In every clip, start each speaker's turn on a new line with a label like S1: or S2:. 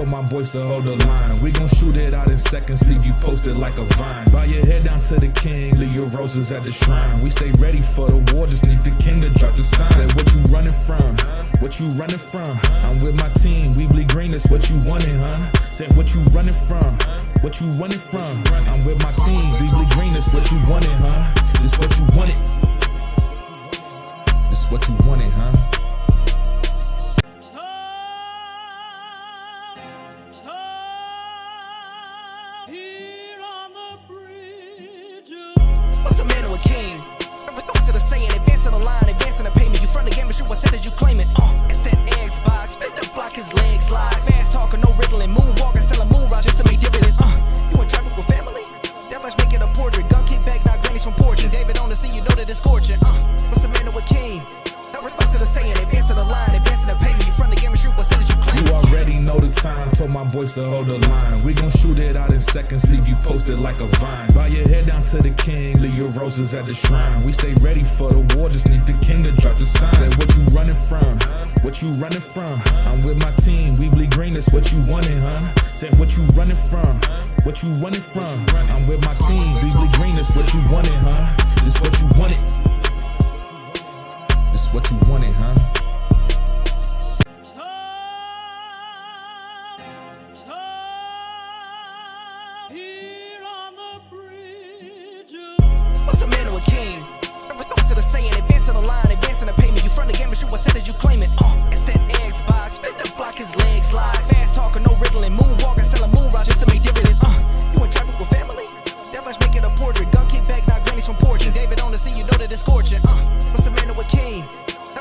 S1: told my boys to hold the line. We gon' shoot it out in seconds, leave you posted like a vine. Bow your head down to the king, leave your roses at the shrine. We stay ready for the war, just need the king to drop the sign. Say what you running from, what you running from? I'm with my team, we bleed green, that's what you wanted, huh? Say what you running from, what you running from? I'm with my team, we bleed green, that's what you wanted, huh? This what you wanted. This what you wanted, huh?
S2: What's a man or a king? What's it a saying? Advancing the line, advancing the payment. You front the game and shoot what said as you claim it. It's that Xbox, spin the block, his legs slide. Fast talker, no riddling, moonwalking, selling moon rock just to make dividends. You in traffic with family? That much making a portrait. Gun kick back, not grannies from porches. David on the scene, you know that it's scorching. What's a man or a king? What's it a saying? Advancing the line, advancing the payment. You front the game and shoot what said as you claim it.
S1: You already know the time, told my boys to hold the line. We gon' shoot it out in seconds, leave you posted like a vine. Bow your head down to the king, leave your roses at the shrine. We stay ready for the war, just need the king to drop the sign. Say what you running from, what you running from? I'm with my team, we bleed green, that's what you wanted, huh? Say what you running from, what you running from? I'm with my team, we bleed green, that's what you wanted, huh? This what you wanted. This what you wanted, huh?
S2: What's a man or a king? What's it a saying? Advancing the line, advancing the payment. You front the game and shoot what said as you claim it. It's that Xbox, spin the block, his legs slide. Fast talker, no riddling, moonwalking, selling moon rock just to make dividends. You in traffic with family? That much making a portrait. Gun kick back, not grannies from porches. David on the scene, you know that it's scorching. What's a man or a king?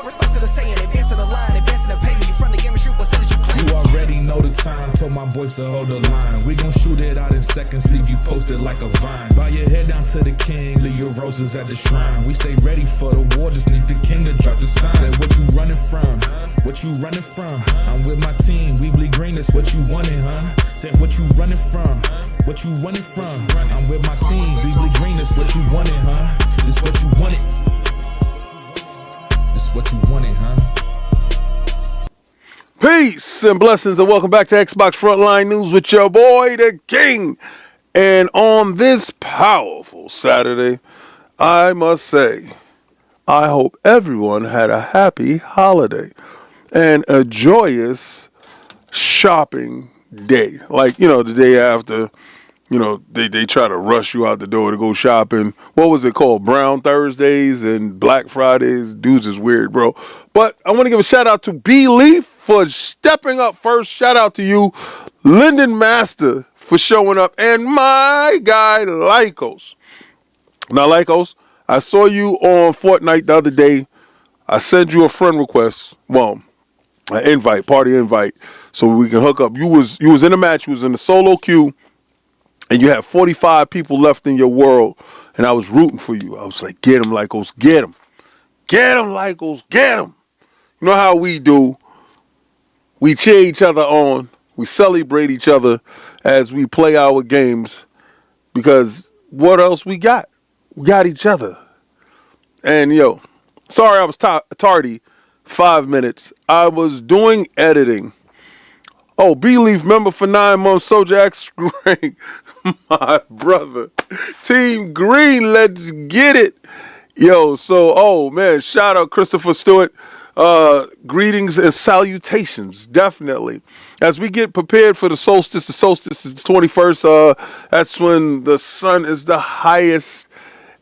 S2: What's it a saying? Advancing the line, advancing the payment. You front the game and shoot what said as you claim it.
S1: You already know the time, told my boys to hold the line. We gon' shoot it out in seconds, leave you posted like a vine. Bow your head down to the king, leave your roses at the shrine. We stay ready for the war, just need the king to drop the sign. Say what you running from, what you running from? I'm with my team, we bleed green, that's what you wanted, huh? Say what you running from, what you running from? I'm with my team, we bleed green, that's what you wanted, huh? This what you wanted. This what you wanted, huh?
S3: Peace and blessings and welcome back to Xbox Frontline News with your boy, the King. And on this powerful Saturday, I must say, I hope everyone had a happy holiday and a joyous shopping day. Like, the day after, they try to rush you out the door to go shopping. What was it called? Brown Thursdays and Black Fridays. Dudes is weird, bro. But I want to give a shout out to B Leaf for stepping up first. Shout out to you, Lyndon Master, for showing up. And my guy, Lycos. Now, Lycos, I saw you on Fortnite the other day. I sent you a friend request. Well, an invite, party invite, so we can hook up. You was in a match. You was in the solo queue. And you had 45 people left in your world, and I was rooting for you. I was like, get him, Lycos, get him. Get him, Lycos, get him. You know how we do. We cheer each other on. We celebrate each other as we play our games, because what else we got? We got each other. And, sorry I was tardy, 5 minutes. I was doing editing. Oh, B-Leaf member for 9 months, Soldier X rank. My brother. Team Green, let's get it. Shout out Christopher Stewart. Greetings and salutations, definitely. As we get prepared for the solstice is the 21st. That's when the sun is the highest.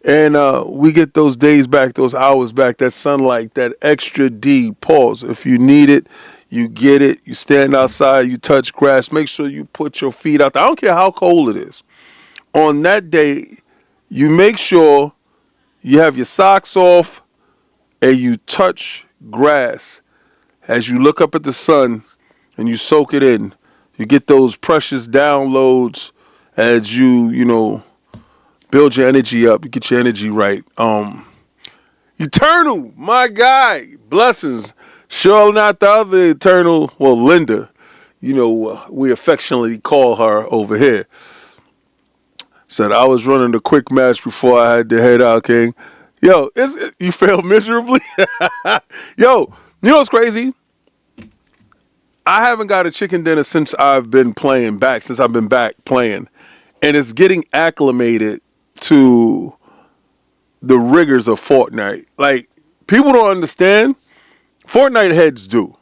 S3: And we get those days back, those hours back, that sunlight, that extra D. Pause. If you need it, you get it. You stand outside, you touch grass. Make sure you put your feet out there. I don't care how cold it is. On that day, you make sure you have your socks off and you touch grass as you look up at the sun and you soak it in. You get those precious downloads as you build your energy up. You get your energy right. Eternal, my guy. Blessings. Sure not the other Eternal. Well, Linda. We affectionately call her over here. Said I was running the quick match before I had to head out, King. You failed miserably? You know what's crazy? I haven't got a chicken dinner since I've been back playing. And it's getting acclimated to the rigors of Fortnite. Like, people don't understand. Fortnite heads do.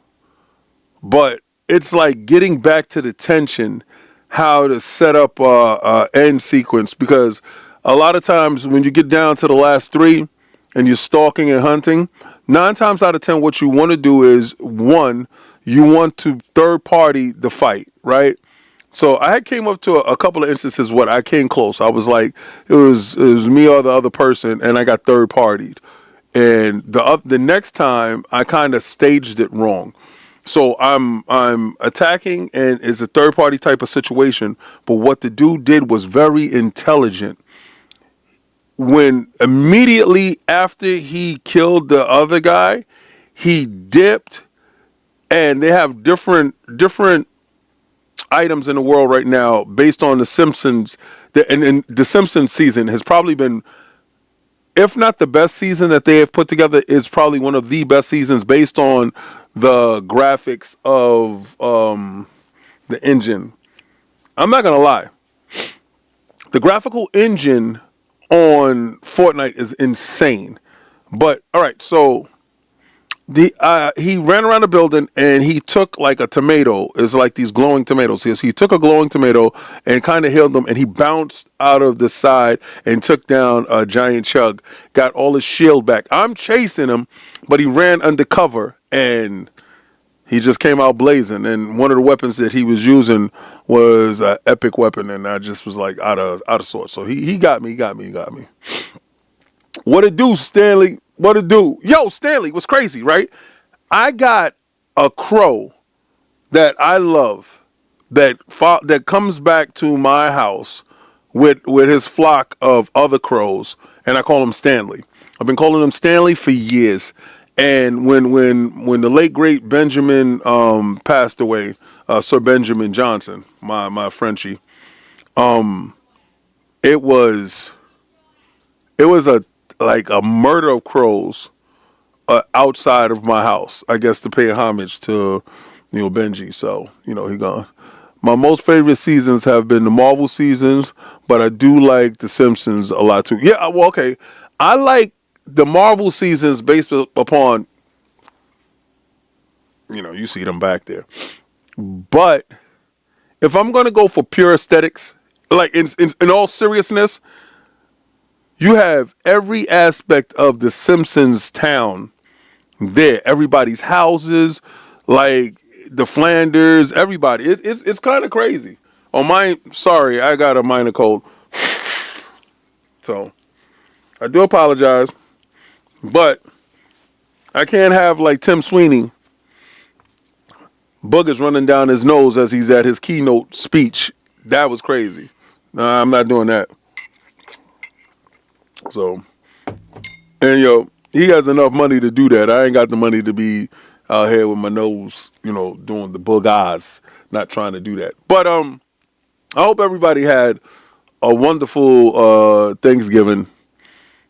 S3: But it's like getting back to the tension, how to set up a end sequence. Because a lot of times when you get down to the last 3 and you're stalking and hunting, 9 times out of 10 what you want to do is, one, you want to third party the fight, right? So I had came up to a couple of instances what I came close. I was like, it was me or the other person, and I got third partied. And the next time I kind of staged it wrong. So I'm attacking, and it's a third party type of situation. But what the dude did was very intelligent. When immediately after he killed the other guy, he dipped, and they have different items in the world right now based on The Simpsons. And The Simpsons season has probably been, if not the best season that they have put together, is probably one of the best seasons based on the graphics of the engine. I'm not gonna lie, the graphical engine on Fortnite is insane. But all right, so he ran around the building and he took like a tomato. It's like these glowing tomatoes. He took a glowing tomato and kind of healed them, and he bounced out of the side and took down a giant chug. Got all his shield back. I'm chasing him, but he ran undercover and he just came out blazing. And one of the weapons that he was using was an epic weapon, and I just was like out of sorts. So he got me. What it do, Stanley? What it do? Yo, Stanley was crazy, right? I got a crow that I love that comes back to my house with his flock of other crows, and I call him Stanley. I've been calling him Stanley for years. And when the late great Benjamin passed away, Sir Benjamin Johnson, my Frenchie, it was a murder of crows outside of my house, I guess, to pay homage to, Benji. So, he gone. My most favorite seasons have been the Marvel seasons, but I do like The Simpsons a lot too. Yeah, well, okay. I like the Marvel seasons based upon, you see them back there. But if I'm going to go for pure aesthetics, like in all seriousness, you have every aspect of the Simpsons town there. Everybody's houses, like the Flanders, everybody. It's kind of crazy. Oh, sorry, I got a minor cold. So, I do apologize. But I can't have like Tim Sweeney boogers running down his nose as he's at his keynote speech. That was crazy. Nah, I'm not doing that. So, and he has enough money to do that. I ain't got the money to be out here with my nose, doing the boog eyes, not trying to do that. But I hope everybody had a wonderful Thanksgiving.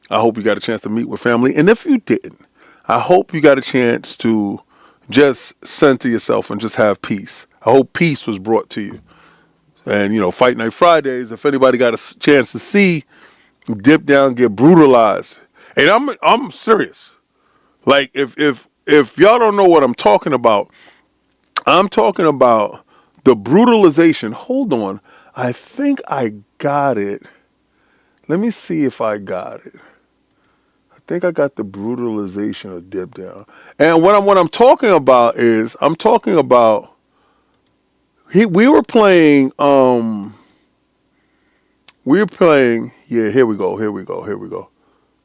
S3: I hope you got a chance to meet with family. And if you didn't, I hope you got a chance to just center yourself and just have peace. I hope peace was brought to you. And, Fight Night Fridays, if anybody got a chance to see, dip down, get brutalized. And I'm serious. Like, if y'all don't know what I'm talking about the brutalization. Hold on. I think I got it. Let me see if I got it. I think I got the brutalization of dip down. And what I'm talking about is we were playing yeah, here we go.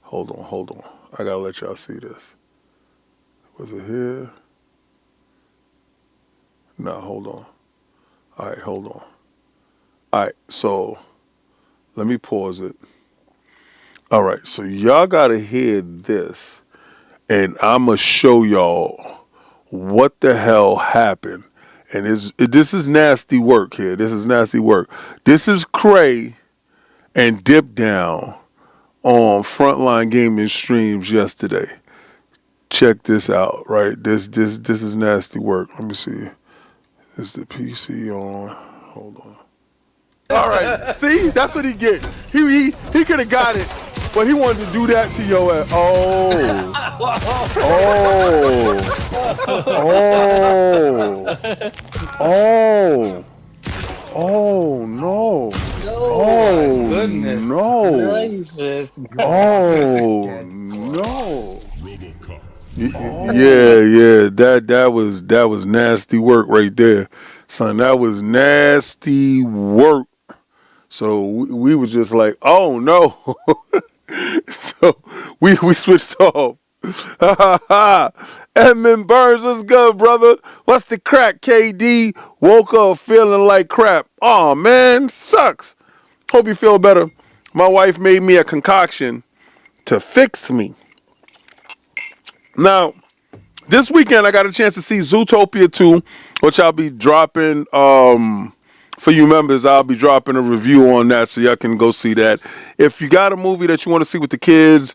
S3: Hold on. I gotta let y'all see this. Was it here? No, hold on. All right, hold on. All right, so let me pause it. All right, so y'all gotta hear this, and I'ma show y'all what the hell happened. And this is nasty work here. This is Cray and Dip Down on Frontline Gaming streams yesterday. Check this out, right? This is nasty work. Let me see. Is the PC on? Hold on. All right. See, that's what he get. He could have got it, but he wanted to do that to your ass. Oh. Oh no. Oh
S4: goodness
S3: no.
S4: gracious.
S3: Oh no. Yeah. That was nasty work right there, son. That was nasty work. So we was just like, oh no. So we switched off. Edmund Burns, what's good, brother? What's the crack, KD? Woke up feeling like crap. Oh man, sucks. Hope you feel better. My wife made me a concoction to fix me. Now, this weekend I got a chance to see Zootopia 2, which I'll be dropping for you members. I'll be dropping a review on that so y'all can go see that. If you got a movie that you want to see with the kids,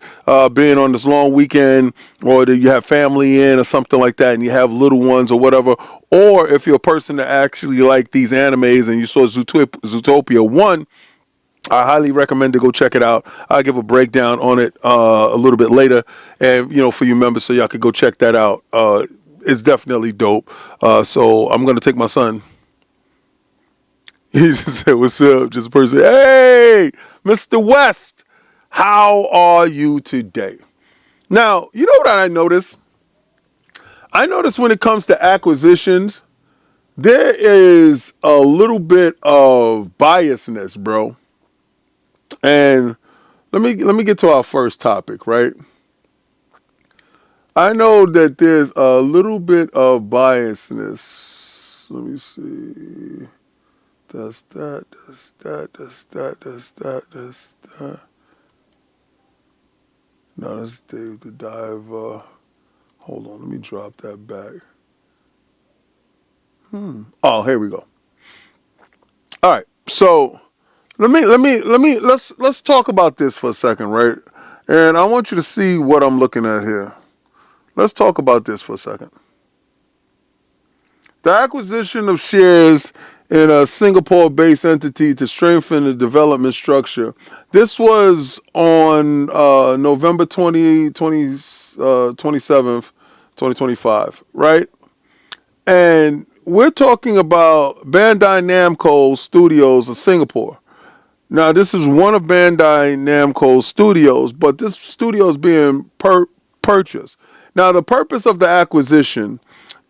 S3: being on this long weekend, or that you have family in or something like that, and you have little ones or whatever, or if you're a person that actually like these animes and you saw Zootopia 1, I highly recommend to go check it out. I'll give a breakdown on it a little bit later, and for you members, so y'all could go check that out. It's definitely dope. So I'm gonna take my son. He just said, "What's up?" Just a person. Hey, Mr. West, how are you today? Now, you know what I noticed? I noticed when it comes to acquisitions, there is a little bit of biasness, bro. And let me get to our first topic, right? I know that there's a little bit of biasness. Let me see. That's that. No, that's Dave the Diver. Hold on, let me drop that back. Oh, here we go. All right, so let's talk about this for a second, right? And I want you to see what I'm looking at here. Let's talk about this for a second. The acquisition of shares in a Singapore-based entity to strengthen the development structure. This was on November 27th, 2025, right? And we're talking about Bandai Namco Studios of Singapore. Now, this is one of Bandai Namco's studios, but this studio is being purchased. Now, the purpose of the acquisition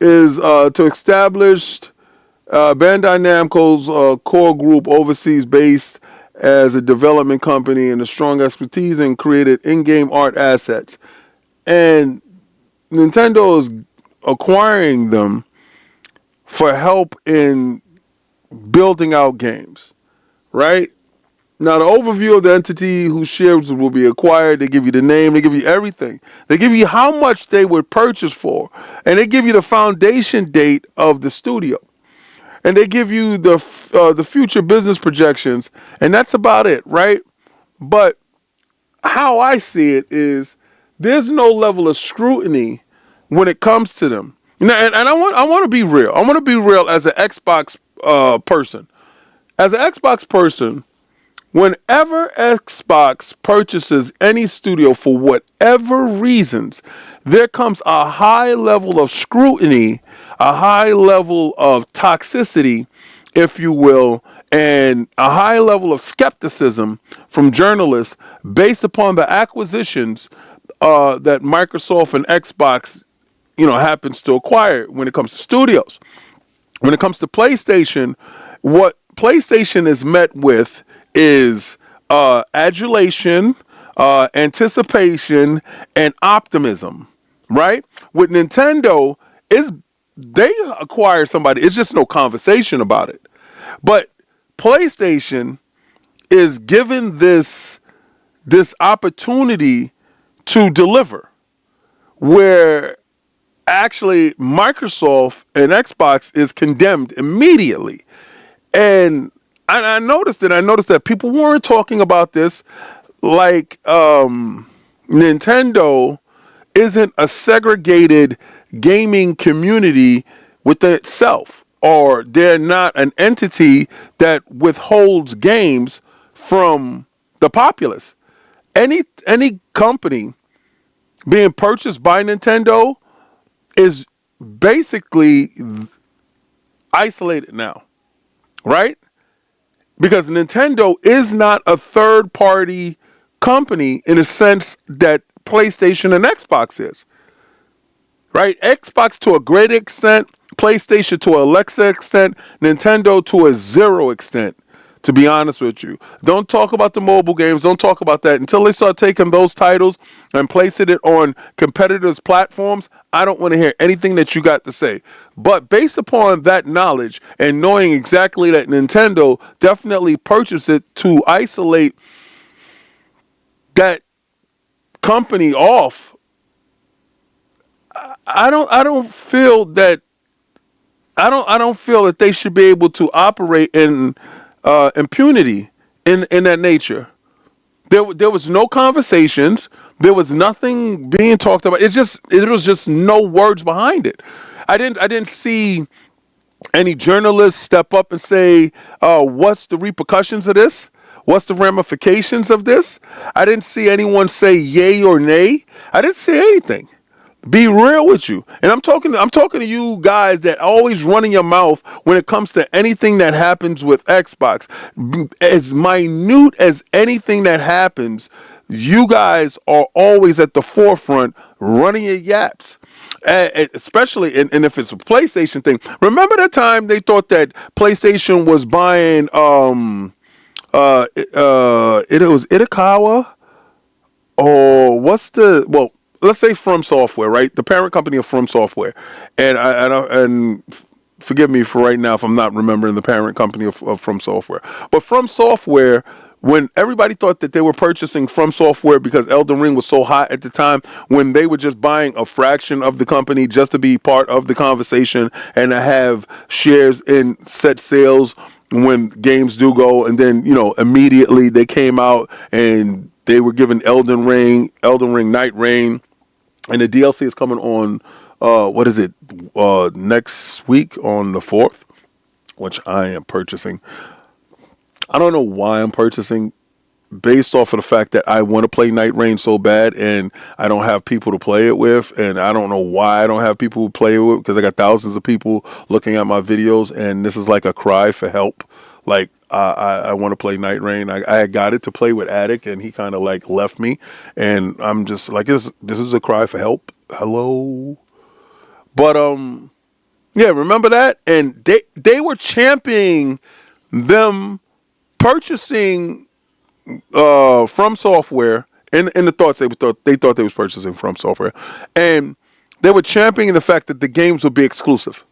S3: is to establish Bandai Namco's core group overseas based as a development company and a strong expertise in created in-game art assets. And Nintendo is acquiring them for help in building out games, right? Now, the overview of the entity whose shares will be acquired, they give you the name, they give you everything. They give you how much they would purchase for, and they give you the foundation date of the studio. And they give you the future business projections, and that's about it, right? But how I see it is there's no level of scrutiny when it comes to them. Now, and I want to be real. I want to be real as an Xbox person. As an Xbox person, whenever Xbox purchases any studio for whatever reasons, there comes a high level of scrutiny, a high level of toxicity, if you will, and a high level of skepticism from journalists based upon the acquisitions that Microsoft and Xbox, happens to acquire when it comes to studios. When it comes to PlayStation, what PlayStation is met with is adulation, anticipation, and optimism, right? With Nintendo, they acquire somebody. It's just no conversation about it. But PlayStation is given this opportunity to deliver, where actually Microsoft and Xbox is condemned immediately. And I noticed it. I noticed that people weren't talking about this like Nintendo isn't a segregated gaming community within itself. or they're not an entity that withholds games from the populace. Any company being purchased by Nintendo is basically isolated now, right? Because Nintendo is not a third-party company in a sense that PlayStation and Xbox is, right? Xbox to a great extent, PlayStation to a lesser extent, Nintendo to a zero extent, to be honest with you. Don't talk about the mobile games. Don't talk about that. Until they start taking those titles and placing it on competitors' platforms, I don't want to hear anything that you got to say. But based upon that knowledge and knowing exactly that Nintendo definitely purchased it to isolate that company off, I don't feel that they should be able to operate in impunity in that nature. There was no conversations. There was nothing being talked about. It was just no words behind it. I didn't see any journalists step up and say, what's the repercussions of this? What's the ramifications of this? I didn't see anyone say yay or nay. I didn't see anything. Be real with you. And I'm talking to you guys that always running your mouth when it comes to anything that happens with Xbox. As minute as anything that happens, you guys are always at the forefront running your yaps. Especially, and if it's a PlayStation thing. Remember the time they thought that PlayStation was buying it was Itakawa, or let's say From Software, right? The parent company of From Software. And forgive me for right now if I'm not remembering the parent company of From Software. But From Software, when everybody thought that they were purchasing From Software because Elden Ring was so hot at the time, when they were just buying a fraction of the company just to be part of the conversation and to have shares in set sales when games do go, and then, immediately they came out and they were given Elden Ring, Night Reign, and the DLC is coming on, next week on the 4th, which I am purchasing. I don't know why I'm purchasing, based off of the fact that I want to play Night Reign so bad, and I don't have people to play it with, and I don't know why I don't have people to play it with, because I got thousands of people looking at my videos, and this is like a cry for help. Like, I want to play Night Reign. I got it to play with Attic, and he kind of like left me, and I'm just like, this is a cry for help. Hello. But yeah, remember that? And they were championing them purchasing From Software, in the thoughts they thought they was purchasing From Software, and they were championing the fact that the games would be exclusive,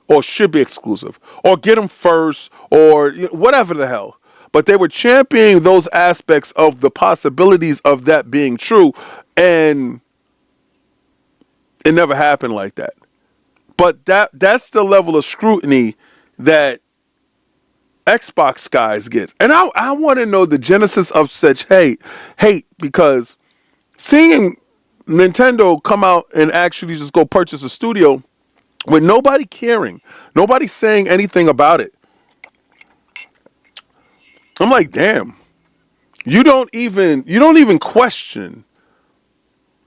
S3: or should be exclusive, or get them first, or whatever the hell. But they were championing those aspects of the possibilities of that being true, and it never happened like that. But that's the level of scrutiny that Xbox guys get. And I want to know the genesis of such hate, because seeing Nintendo come out and actually just go purchase a studio with nobody caring, nobody saying anything about it. I'm like, damn. You don't even question.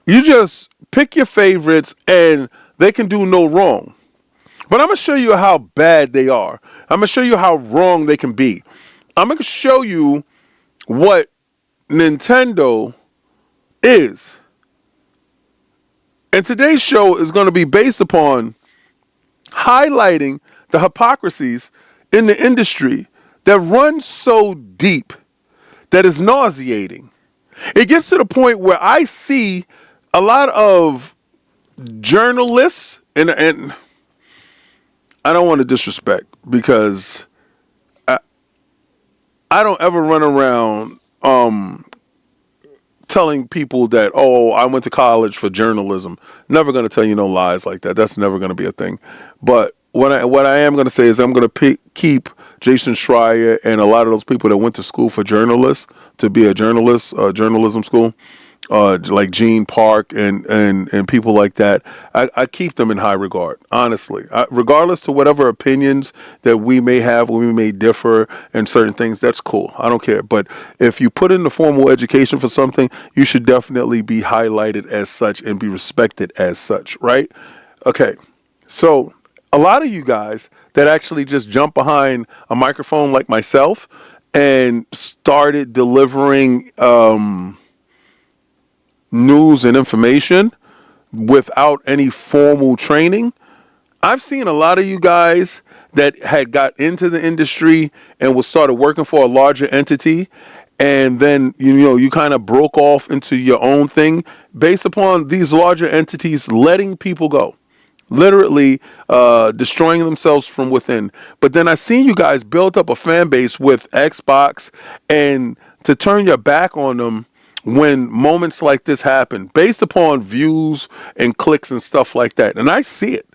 S3: You just pick your favorites and they can do no wrong. But I'm going to show you how bad they are. I'm going to show you how wrong they can be. I'm going to show you what Nintendo is. And today's show is going to be based upon highlighting the hypocrisies in the industry that run so deep that is nauseating. It gets to the point where I see a lot of journalists, and I don't want to disrespect, because I don't ever run around telling people that, oh, I went to college for journalism. Never going to tell you no lies like that. That's never going to be a thing. But what I am going to say is I'm going to keep Jason Schreier and a lot of those people that went to school for journalists, to be a journalist, journalism school. like Gene Park and people like that. I keep them in high regard, honestly. Regardless to whatever opinions that we may have, we may differ in certain things, that's cool. I don't care. But if you put in the formal education for something, you should definitely be highlighted as such and be respected as such, right? Okay, so a lot of you guys that actually just jump behind a microphone like myself and started delivering news and information without any formal training. I've seen a lot of you guys that had got into the industry and was started working for a larger entity, and then you kind of broke off into your own thing based upon these larger entities letting people go, literally destroying themselves from within. But then I seen you guys build up a fan base with Xbox, and to turn your back on them when moments like this happen based upon views and clicks and stuff like that. And I see it.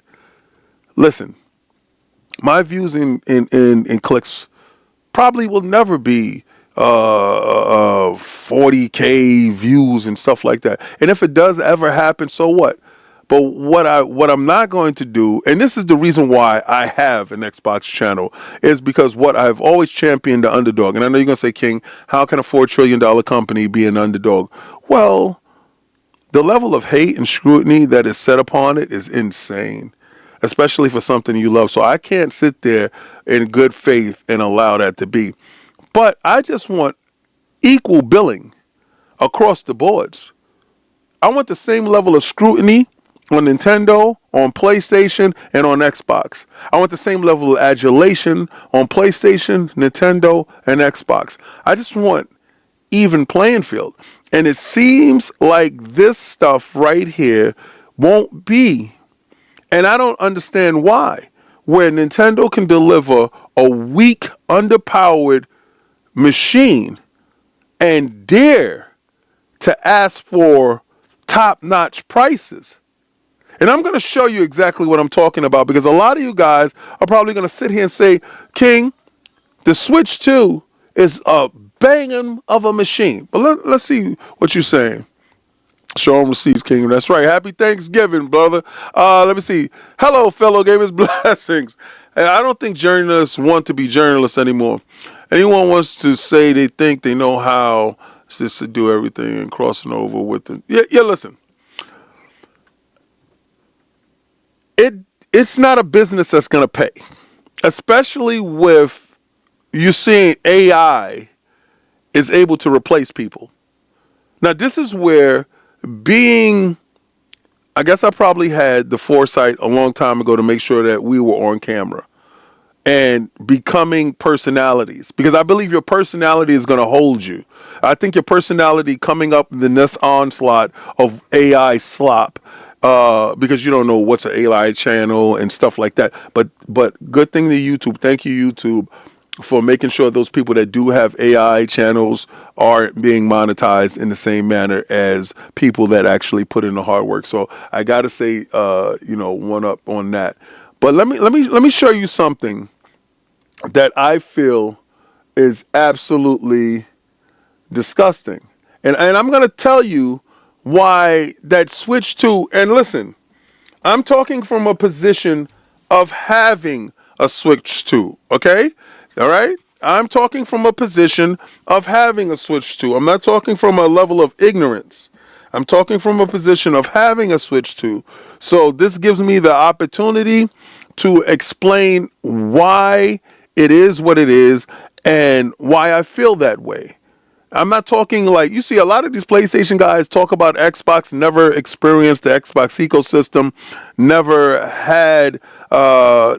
S3: Listen, my views in clicks probably will never be 40K views and stuff like that. And if it does ever happen, so what? But what I'm not going to do, and this is the reason why I have an Xbox channel, is because what I've always championed the underdog. And I know you're going to say, King, how can a $4 trillion company be an underdog? Well, the level of hate and scrutiny that is set upon it is insane, especially for something you love. So I can't sit there in good faith and allow that to be. But I just want equal billing across the boards. I want the same level of scrutiny on Nintendo, on PlayStation, and on Xbox. I want the same level of adulation on PlayStation, Nintendo, and Xbox. I just want even playing field. And it seems like this stuff right here won't be. And I don't understand why. Where Nintendo can deliver a weak, underpowered machine and dare to ask for top-notch prices. And I'm going to show you exactly what I'm talking about, because a lot of you guys are probably going to sit here and say, King, the Switch 2 is a banging of a machine. But let's see what you're saying. Show 'em receipts, King. That's right. Happy Thanksgiving, brother. Let me see. Hello, fellow gamers. Blessings. And I don't think journalists want to be journalists anymore. Anyone wants to say they think they know how just to do everything and crossing over with them. Yeah, listen. It's not a business that's going to pay, especially with you seeing AI is able to replace people. Now, this is where I guess I probably had the foresight a long time ago to make sure that we were on camera and becoming personalities, because I believe your personality is going to hold you. I think your personality coming up in the next onslaught of AI slop, because you don't know what's an AI channel and stuff like that. But good thing to YouTube. Thank you, YouTube, for making sure those people that do have AI channels are being monetized in the same manner as people that actually put in the hard work. So I got to say, one up on that. But let me show you something that I feel is absolutely disgusting. And I'm going to tell you why that Switch 2, and listen, I'm talking from a position of having a Switch 2, okay? All right? I'm talking from a position of having a Switch 2. I'm not talking from a level of ignorance. I'm talking from a position of having a Switch 2. So this gives me the opportunity to explain why it is what it is and why I feel that way. I'm not talking like, you see a lot of these PlayStation guys talk about Xbox, never experienced the Xbox ecosystem, never had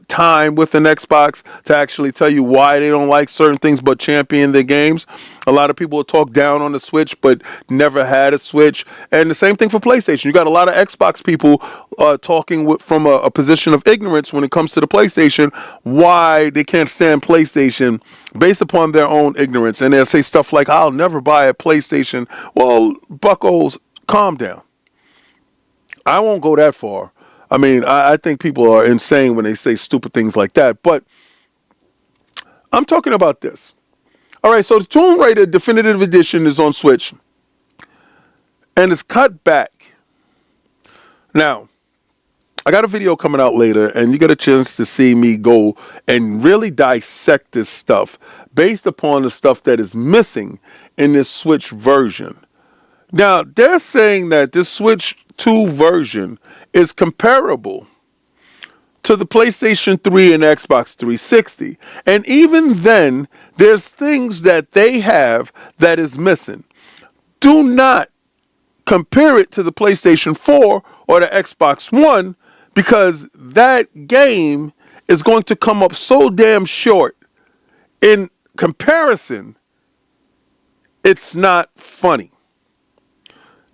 S3: time with an Xbox to actually tell you why they don't like certain things but champion their games. A lot of people will talk down on the Switch but never had a Switch. And the same thing for PlayStation. You got a lot of Xbox people talking from a position of ignorance when it comes to the PlayStation, why they can't stand PlayStation based upon their own ignorance. And they'll say stuff like, I'll never buy a PlayStation. Well, buckos, calm down. I won't go that far. I mean, I think people are insane when they say stupid things like that. But I'm talking about this. All right, so the Tomb Raider Definitive Edition is on Switch. and it's cut back. Now, I got a video coming out later, and you get a chance to see me go and really dissect this stuff based upon the stuff that is missing in this Switch version. Now, they're saying that this Switch 2 version is comparable to the PlayStation 3 and Xbox 360. And even then, there's things that they have that is missing. Do not compare it to the PlayStation 4 or the Xbox One, because that game is going to come up so damn short. In comparison, it's not funny.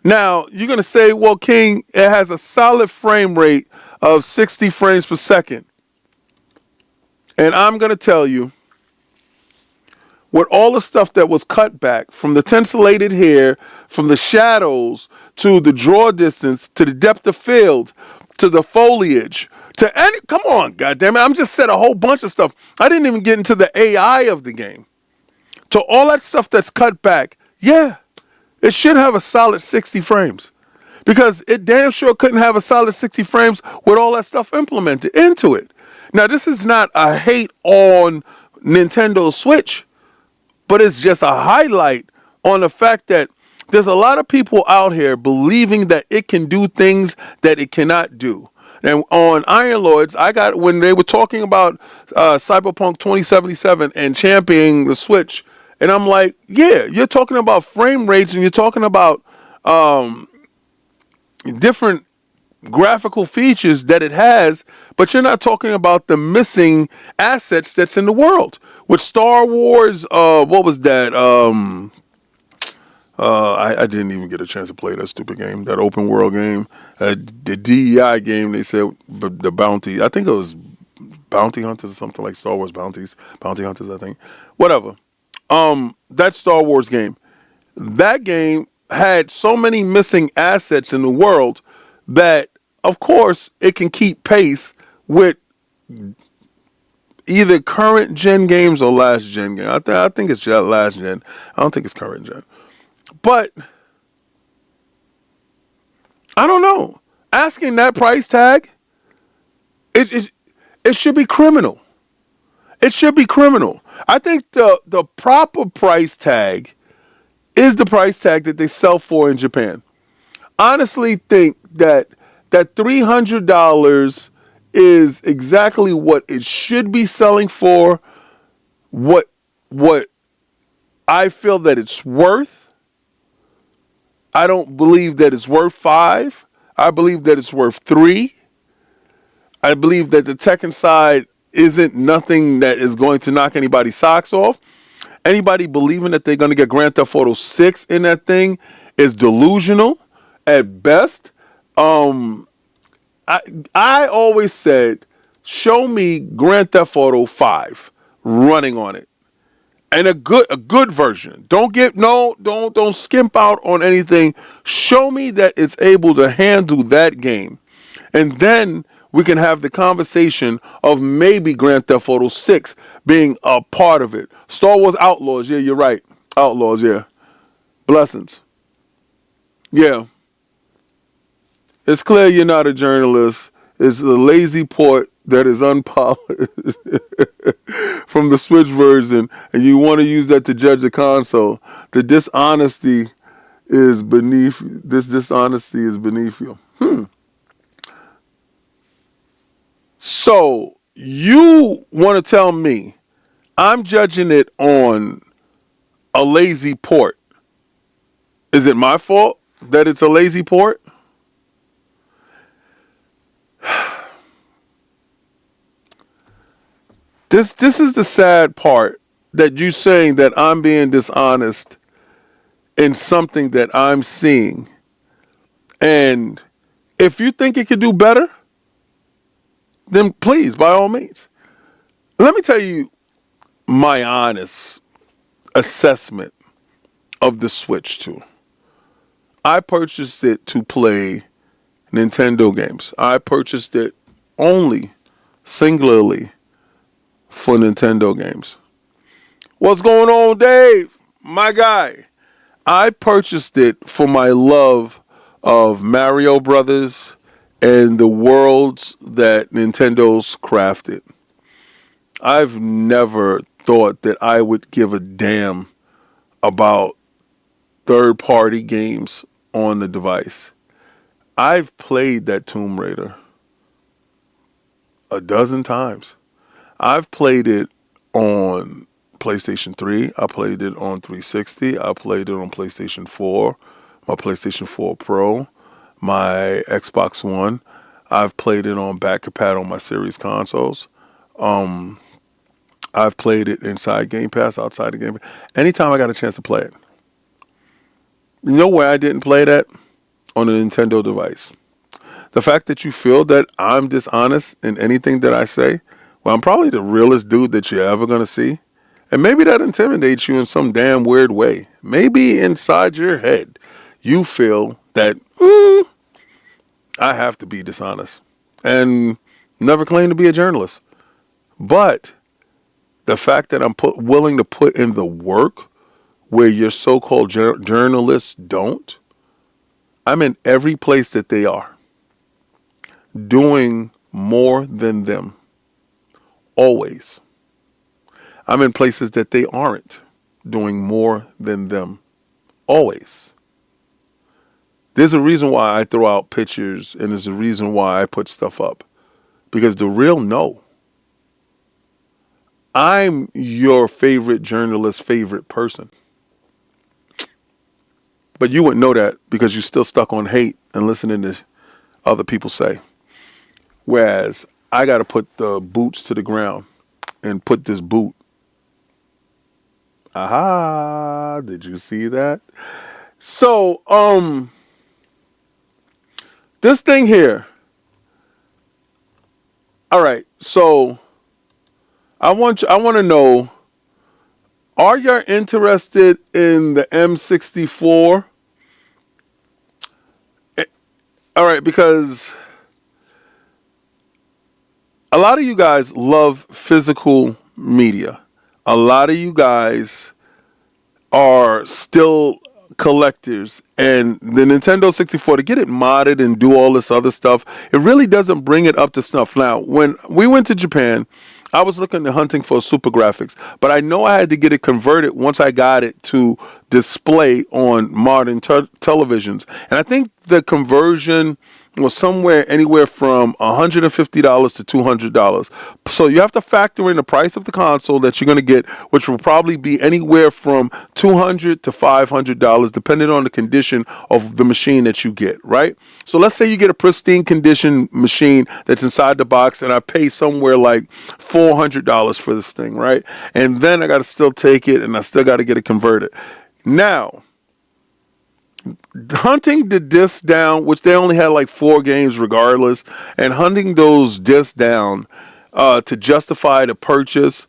S3: Now, you're going to say, well, King, it has a solid frame rate of 60 frames per second. And I'm going to tell you, with all the stuff that was cut back, from the tensellated hair, from the shadows, to the draw distance, to the depth of field, to the foliage, to any, come on, goddammit, I'm just said a whole bunch of stuff. I didn't even get into the AI of the game. To all that stuff that's cut back, yeah, it should have a solid 60 frames. Because it damn sure couldn't have a solid 60 frames with all that stuff implemented into it. Now, this is not a hate on Nintendo Switch, but it's just a highlight on the fact that there's a lot of people out here believing that it can do things that it cannot do. And on Iron Lords, I got, when they were talking about Cyberpunk 2077 and championing the Switch, and I'm like, yeah, you're talking about frame rates and you're talking about different graphical features that it has, but you're not talking about the missing assets that's in the world. With Star Wars, what was that? I didn't even get a chance to play that stupid game, that open world game, the DEI game. They said the bounty. I think it was Bounty Hunters or something like Star Wars Bounty Hunters. I think, whatever. That Star Wars game. That game had so many missing assets in the world that, of course, it can keep pace with either current gen games or last gen games. I think it's last gen. I don't think it's current gen. But I don't know. Asking that price tag, it should be criminal. It should be criminal. I think the proper price tag is the price tag that they sell for in Japan. Honestly think that $300 is exactly what it should be selling for, what I feel that it's worth. I don't believe that it's worth $5. I believe that it's worth $3. I believe that the tech inside isn't nothing that is going to knock anybody's socks off. Anybody believing that they're going to get Grand Theft Auto 6 in that thing is delusional at best. I always said, show me Grand Theft Auto 5 running on it. And a good version. Don't skimp out on anything. Show me that it's able to handle that game. And then we can have the conversation of maybe Grand Theft Auto 6 being a part of it. Star Wars Outlaws, yeah, you're right. Outlaws, yeah. Blessings. Yeah. It's clear you're not a journalist. It's a lazy port that is unpolished from the Switch version, and you want to use that to judge the console. The dishonesty is beneath you. This dishonesty is beneath you. So you want to tell me I'm judging it on a lazy port? Is it my fault that it's a lazy port? This is the sad part, that you saying that I'm being dishonest in something that I'm seeing. And if you think it could do better, then please, by all means. Let me tell you my honest assessment of the Switch 2. I purchased it to play Nintendo games. I purchased it only, singularly, for Nintendo games. What's going on, Dave? My guy. I purchased it for my love of Mario Brothers and the worlds that Nintendo's crafted. I've never thought that I would give a damn about third-party games on the device. I've played that Tomb Raider a dozen times. I've played it on PlayStation 3. I played it on 360. I played it on PlayStation 4, my PlayStation 4 Pro, my Xbox One. I've played it on back compat on my series consoles. I've played it inside Game Pass, outside the Game Pass. Anytime I got a chance to play it. You know where I didn't play that? On a Nintendo device. The fact that you feel that I'm dishonest in anything that I say, well, I'm probably the realest dude that you're ever going to see. And maybe that intimidates you in some damn weird way. Maybe inside your head, you feel that I have to be dishonest and never claim to be a journalist. But the fact that I'm willing to put in the work where your so-called journalists don't, I'm in every place that they are, doing more than them. Always. I'm in places that they aren't, doing more than them. Always. There's a reason why I throw out pictures, and there's a reason why I put stuff up. Because the real know. I'm your favorite journalist's favorite person. But you wouldn't know that because you're still stuck on hate and listening to other people say. Whereas I got to put the boots to the ground and put this boot. Aha, did you see that? So, this thing here. All right, so I want to know, are you interested in the M64? All right, because a lot of you guys love physical media. A lot of you guys are still collectors, and the Nintendo 64, to get it modded and do all this other stuff, it really doesn't bring it up to snuff. Now, when we went to Japan, I was looking at hunting for super graphics, but I know I had to get it converted once I got it to display on modern televisions. And I think the conversion was somewhere anywhere from $150 to $200. So you have to factor in the price of the console that you're going to get, which will probably be anywhere from $200 to $500, depending on the condition of the machine that you get, right? So let's say you get a pristine condition machine that's inside the box, and I pay somewhere like $400 for this thing, right? And then I got to still take it, and I still got to get it converted. Now, hunting the discs down, which they only had like 4 games regardless, and hunting those discs down to justify the purchase,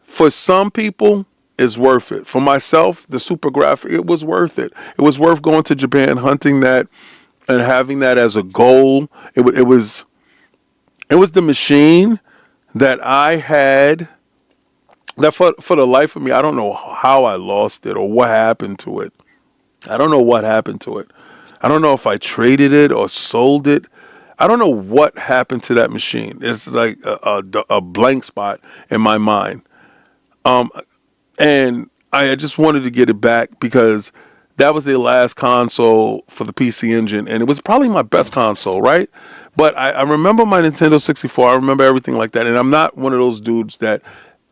S3: for some people, is worth it. For myself, the super graphic, it was worth it. It was worth going to Japan, hunting that, and having that as a goal. It was the machine that I had that for the life of me, I don't know how I lost it or what happened to it. I don't know what happened to it. I don't know if I traded it or sold it. I don't know what happened to that machine. It's like a blank spot in my mind. And I just wanted to get it back because that was the last console for the PC Engine, and it was probably my best console, right? But I remember my Nintendo 64. I remember everything like that, and I'm not one of those dudes that,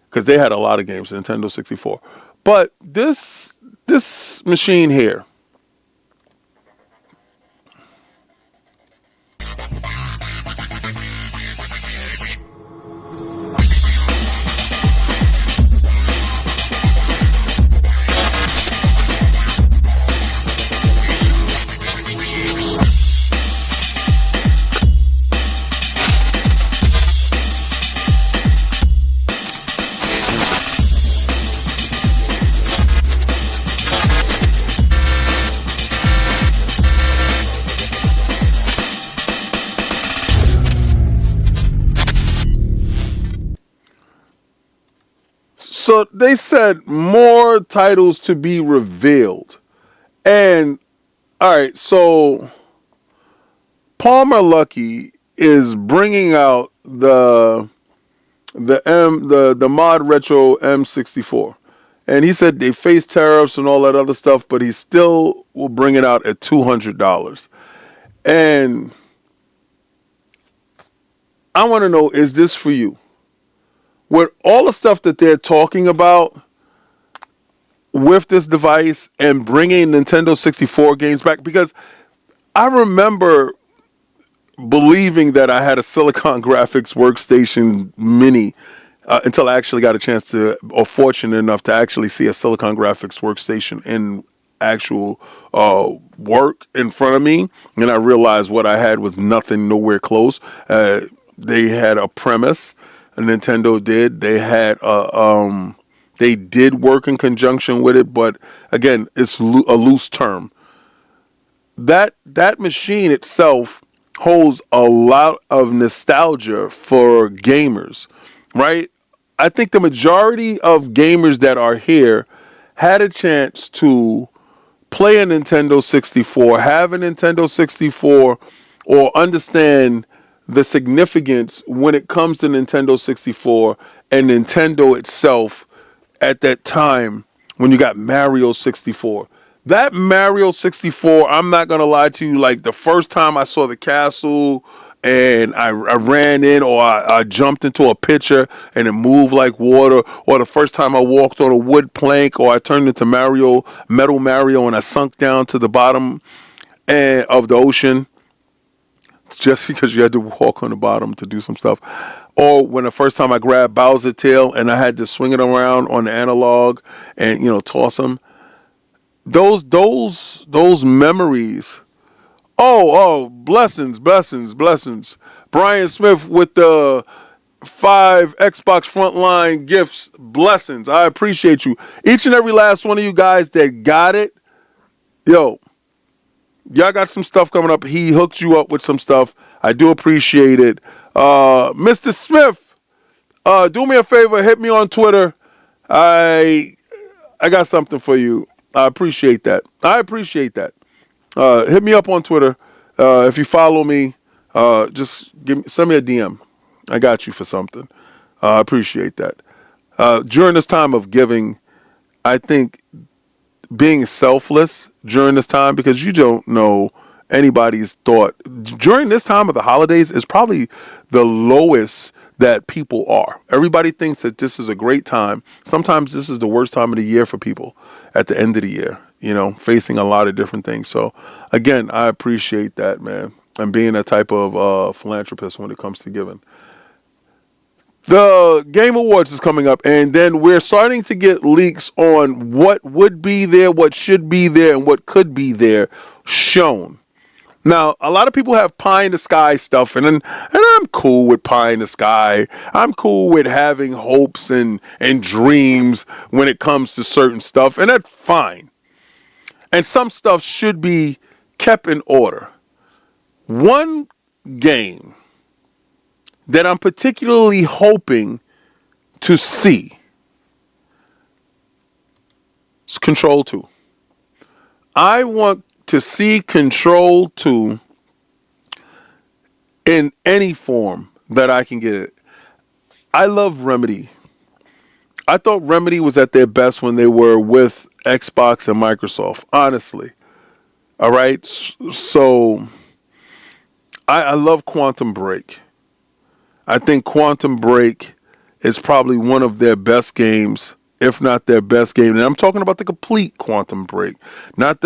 S3: because they had a lot of games, Nintendo 64. But this machine here, so they said more titles to be revealed. And all right, so Palmer Luckey is bringing out the mod retro M64. And he said they face tariffs and all that other stuff, but he still will bring it out at $200. And I want to know, is this for you? With all the stuff that they're talking about with this device and bringing Nintendo 64 games back, because I remember believing that I had a Silicon Graphics Workstation Mini until I actually got a chance to, or fortunate enough to actually see a Silicon Graphics Workstation in actual work in front of me, and I realized what I had was nothing, nowhere close. They had a premise, Nintendo did. They had they did work in conjunction with it, but again, it's a loose term. That machine itself holds a lot of nostalgia for gamers, right? I think the majority of gamers that are here had a chance to play a Nintendo 64, have a Nintendo 64, or understand the significance when it comes to Nintendo 64 and Nintendo itself at that time when you got Mario 64. That Mario 64, I'm not going to lie to you, like the first time I saw the castle and I ran in, or I jumped into a pitcher and it moved like water, or the first time I walked on a wood plank, or I turned into Metal Mario, and I sunk down to the bottom of the ocean just because you had to walk on the bottom to do some stuff. Or when the first time I grabbed Bowser tail and I had to swing it around on the analog and, toss him. Those memories. Oh, blessings. Brian Smith with the 5 Xbox Frontline gifts. Blessings. I appreciate you. Each and every last one of you guys that got it. Yo, y'all got some stuff coming up. He hooked you up with some stuff. I do appreciate it. Mr. Smith, do me a favor. Hit me on Twitter. I got something for you. I appreciate that. Hit me up on Twitter. If you follow me, just send me a DM. I got you for something. I appreciate that. During this time of giving, I think being selfless during this time, because you don't know anybody's thought. During this time of the holidays is probably the lowest that people are. Everybody thinks that this is a great time. Sometimes this is the worst time of the year for people at the end of the year, facing a lot of different things. So again, I appreciate that, man. And being a type of philanthropist when it comes to giving. The Game Awards is coming up, and then we're starting to get leaks on what would be there, what should be there, and what could be there shown. Now, a lot of people have pie in the sky stuff, and I'm cool with pie in the sky. I'm cool with having hopes and dreams when it comes to certain stuff, and that's fine. And some stuff should be kept in order. One game that I'm particularly hoping to see is Control 2. I want to see Control 2 in any form that I can get it. I love Remedy. I thought Remedy was at their best when they were with Xbox and Microsoft, honestly. All right? So I love Quantum Break. I think Quantum Break is probably one of their best games, if not their best game. And I'm talking about the complete Quantum Break, not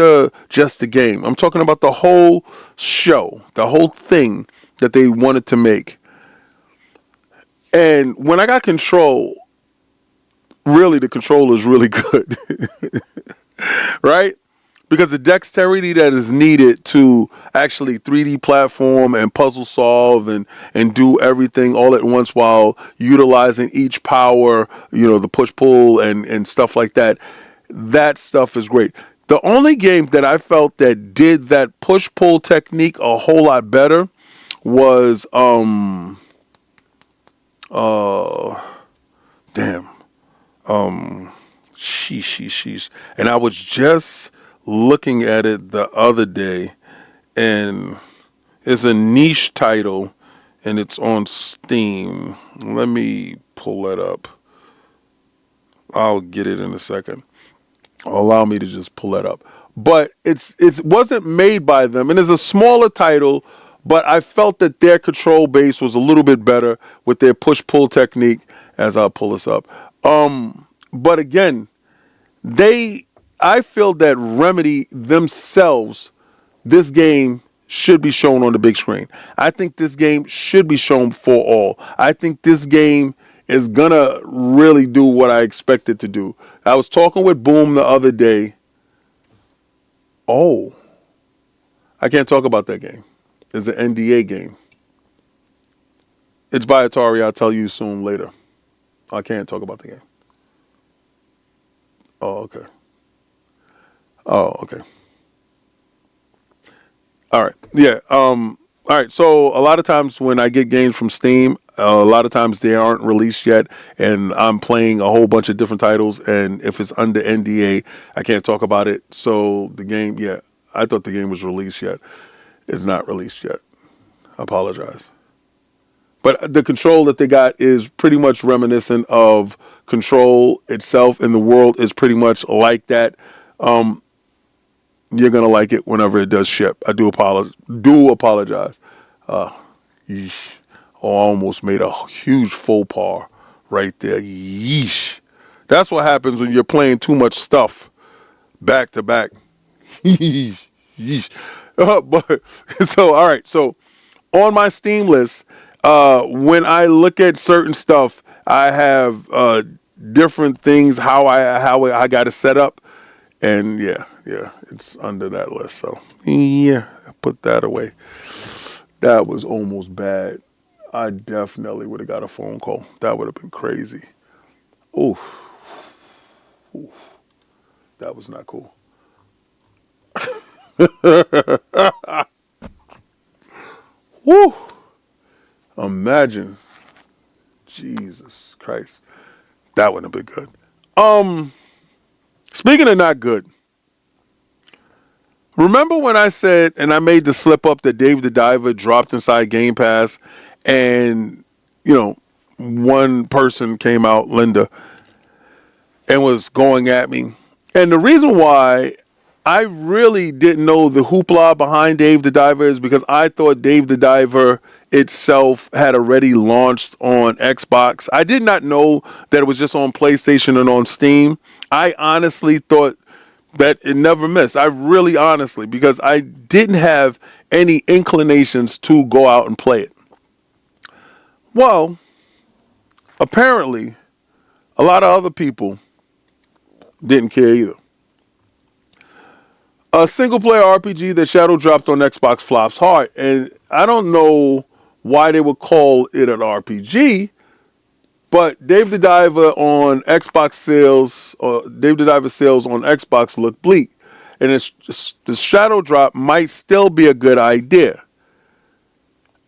S3: just the game. I'm talking about the whole show, the whole thing that they wanted to make. And when I got Control, really the controller is really good, right? Because the dexterity that is needed to actually 3D platform and puzzle solve and do everything all at once while utilizing each power, the push-pull and stuff like that, that stuff is great. The only game that I felt that did that push-pull technique a whole lot better was, sheesh. And I was just looking at it the other day, and it's a niche title, and it's on Steam. Let me pull that up. I'll get it in a second. Allow me to just pull that up. But it wasn't made by them, and it's a smaller title, but I felt that their control base was a little bit better with their push-pull technique, as I'll pull this up. But again, I feel that Remedy themselves, this game should be shown on the big screen. I think this game should be shown for all. I think this game is gonna really do what I expect it to do. I was talking with Boom the other day. Oh, I can't talk about that game. It's an NDA game. It's by Atari. I'll tell you soon later. I can't talk about the game. Oh, okay. All right. Yeah. All right. So a lot of times when I get games from Steam, a lot of times they aren't released yet, and I'm playing a whole bunch of different titles. And if it's under NDA, I can't talk about it. So the game, yeah, I thought the game was released yet. It's not released yet. I apologize. But the control that they got is pretty much reminiscent of Control itself, and the world is pretty much like that. You're gonna like it whenever it does ship. I do apologize. Yeesh. Oh, I almost made a huge faux pas right there. Yeesh. That's what happens when you're playing too much stuff back to back. Yeesh. Yeesh. But so all right. So on my Steam list, when I look at certain stuff, I have different things how I got it set up, and yeah, it's under that list. So yeah, I put that away. That was almost bad. I definitely would have got a phone call. That would have been crazy. Oof. That was not cool. Woo. Imagine. Jesus Christ. That wouldn't have been good. Speaking of not good, remember when I said, and I made the slip up that Dave the Diver dropped inside Game Pass, and, one person came out, Linda, and was going at me. And the reason why I really didn't know the hoopla behind Dave the Diver is because I thought Dave the Diver itself had already launched on Xbox. I did not know that it was just on PlayStation and on Steam. I honestly thought that it never missed. I really honestly, because I didn't have any inclinations to go out and play it. Well, apparently, a lot of other people didn't care either. A single-player RPG that Shadow dropped on Xbox flops hard, and I don't know why they would call it an RPG, but Dave the Diver on Xbox sales, or Dave the Diver sales on Xbox look bleak, and the Shadow drop might still be a good idea.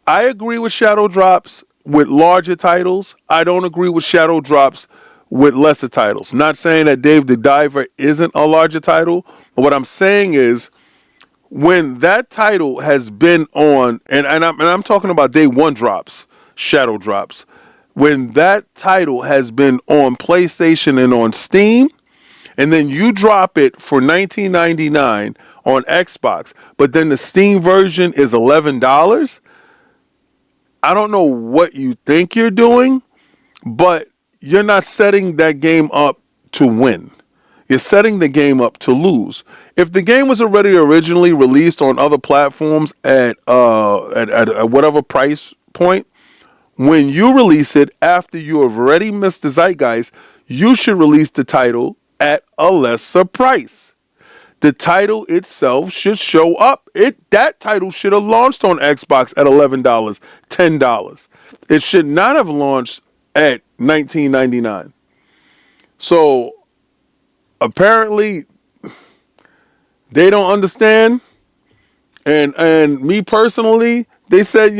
S3: I agree with Shadow drops with larger titles. I don't agree with Shadow drops with lesser titles. Not saying that Dave the Diver isn't a larger title, but what I'm saying is when that title has been on, and I'm talking about day one drops, Shadow drops, when that title has been on PlayStation and on Steam, and then you drop it for $19.99 on Xbox, but then the Steam version is $11, I don't know what you think you're doing, but you're not setting that game up to win. You're setting the game up to lose. If the game was already originally released on other platforms at whatever price point, when you release it after you have already missed the zeitgeist, you should release the title at a lesser price. The title itself should show up. That title should have launched on Xbox at $11, $10. It should not have launched at $19.99. So apparently they don't understand. And me personally, they said,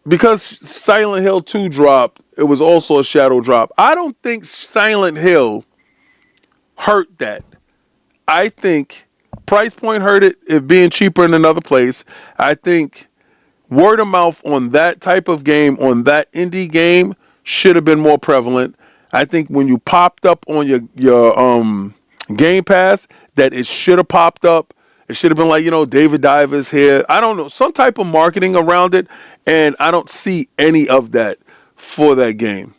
S3: because Silent Hill 2 dropped, it was also a Shadow drop. I don't think Silent Hill hurt that. I think price point hurt it being cheaper in another place. I think word of mouth on that type of game, on that indie game, should have been more prevalent. I think when you popped up on your Game Pass, that it should have popped up. It should have been like, David Diver's here. I don't know, some type of marketing around it, and I don't see any of that for that game.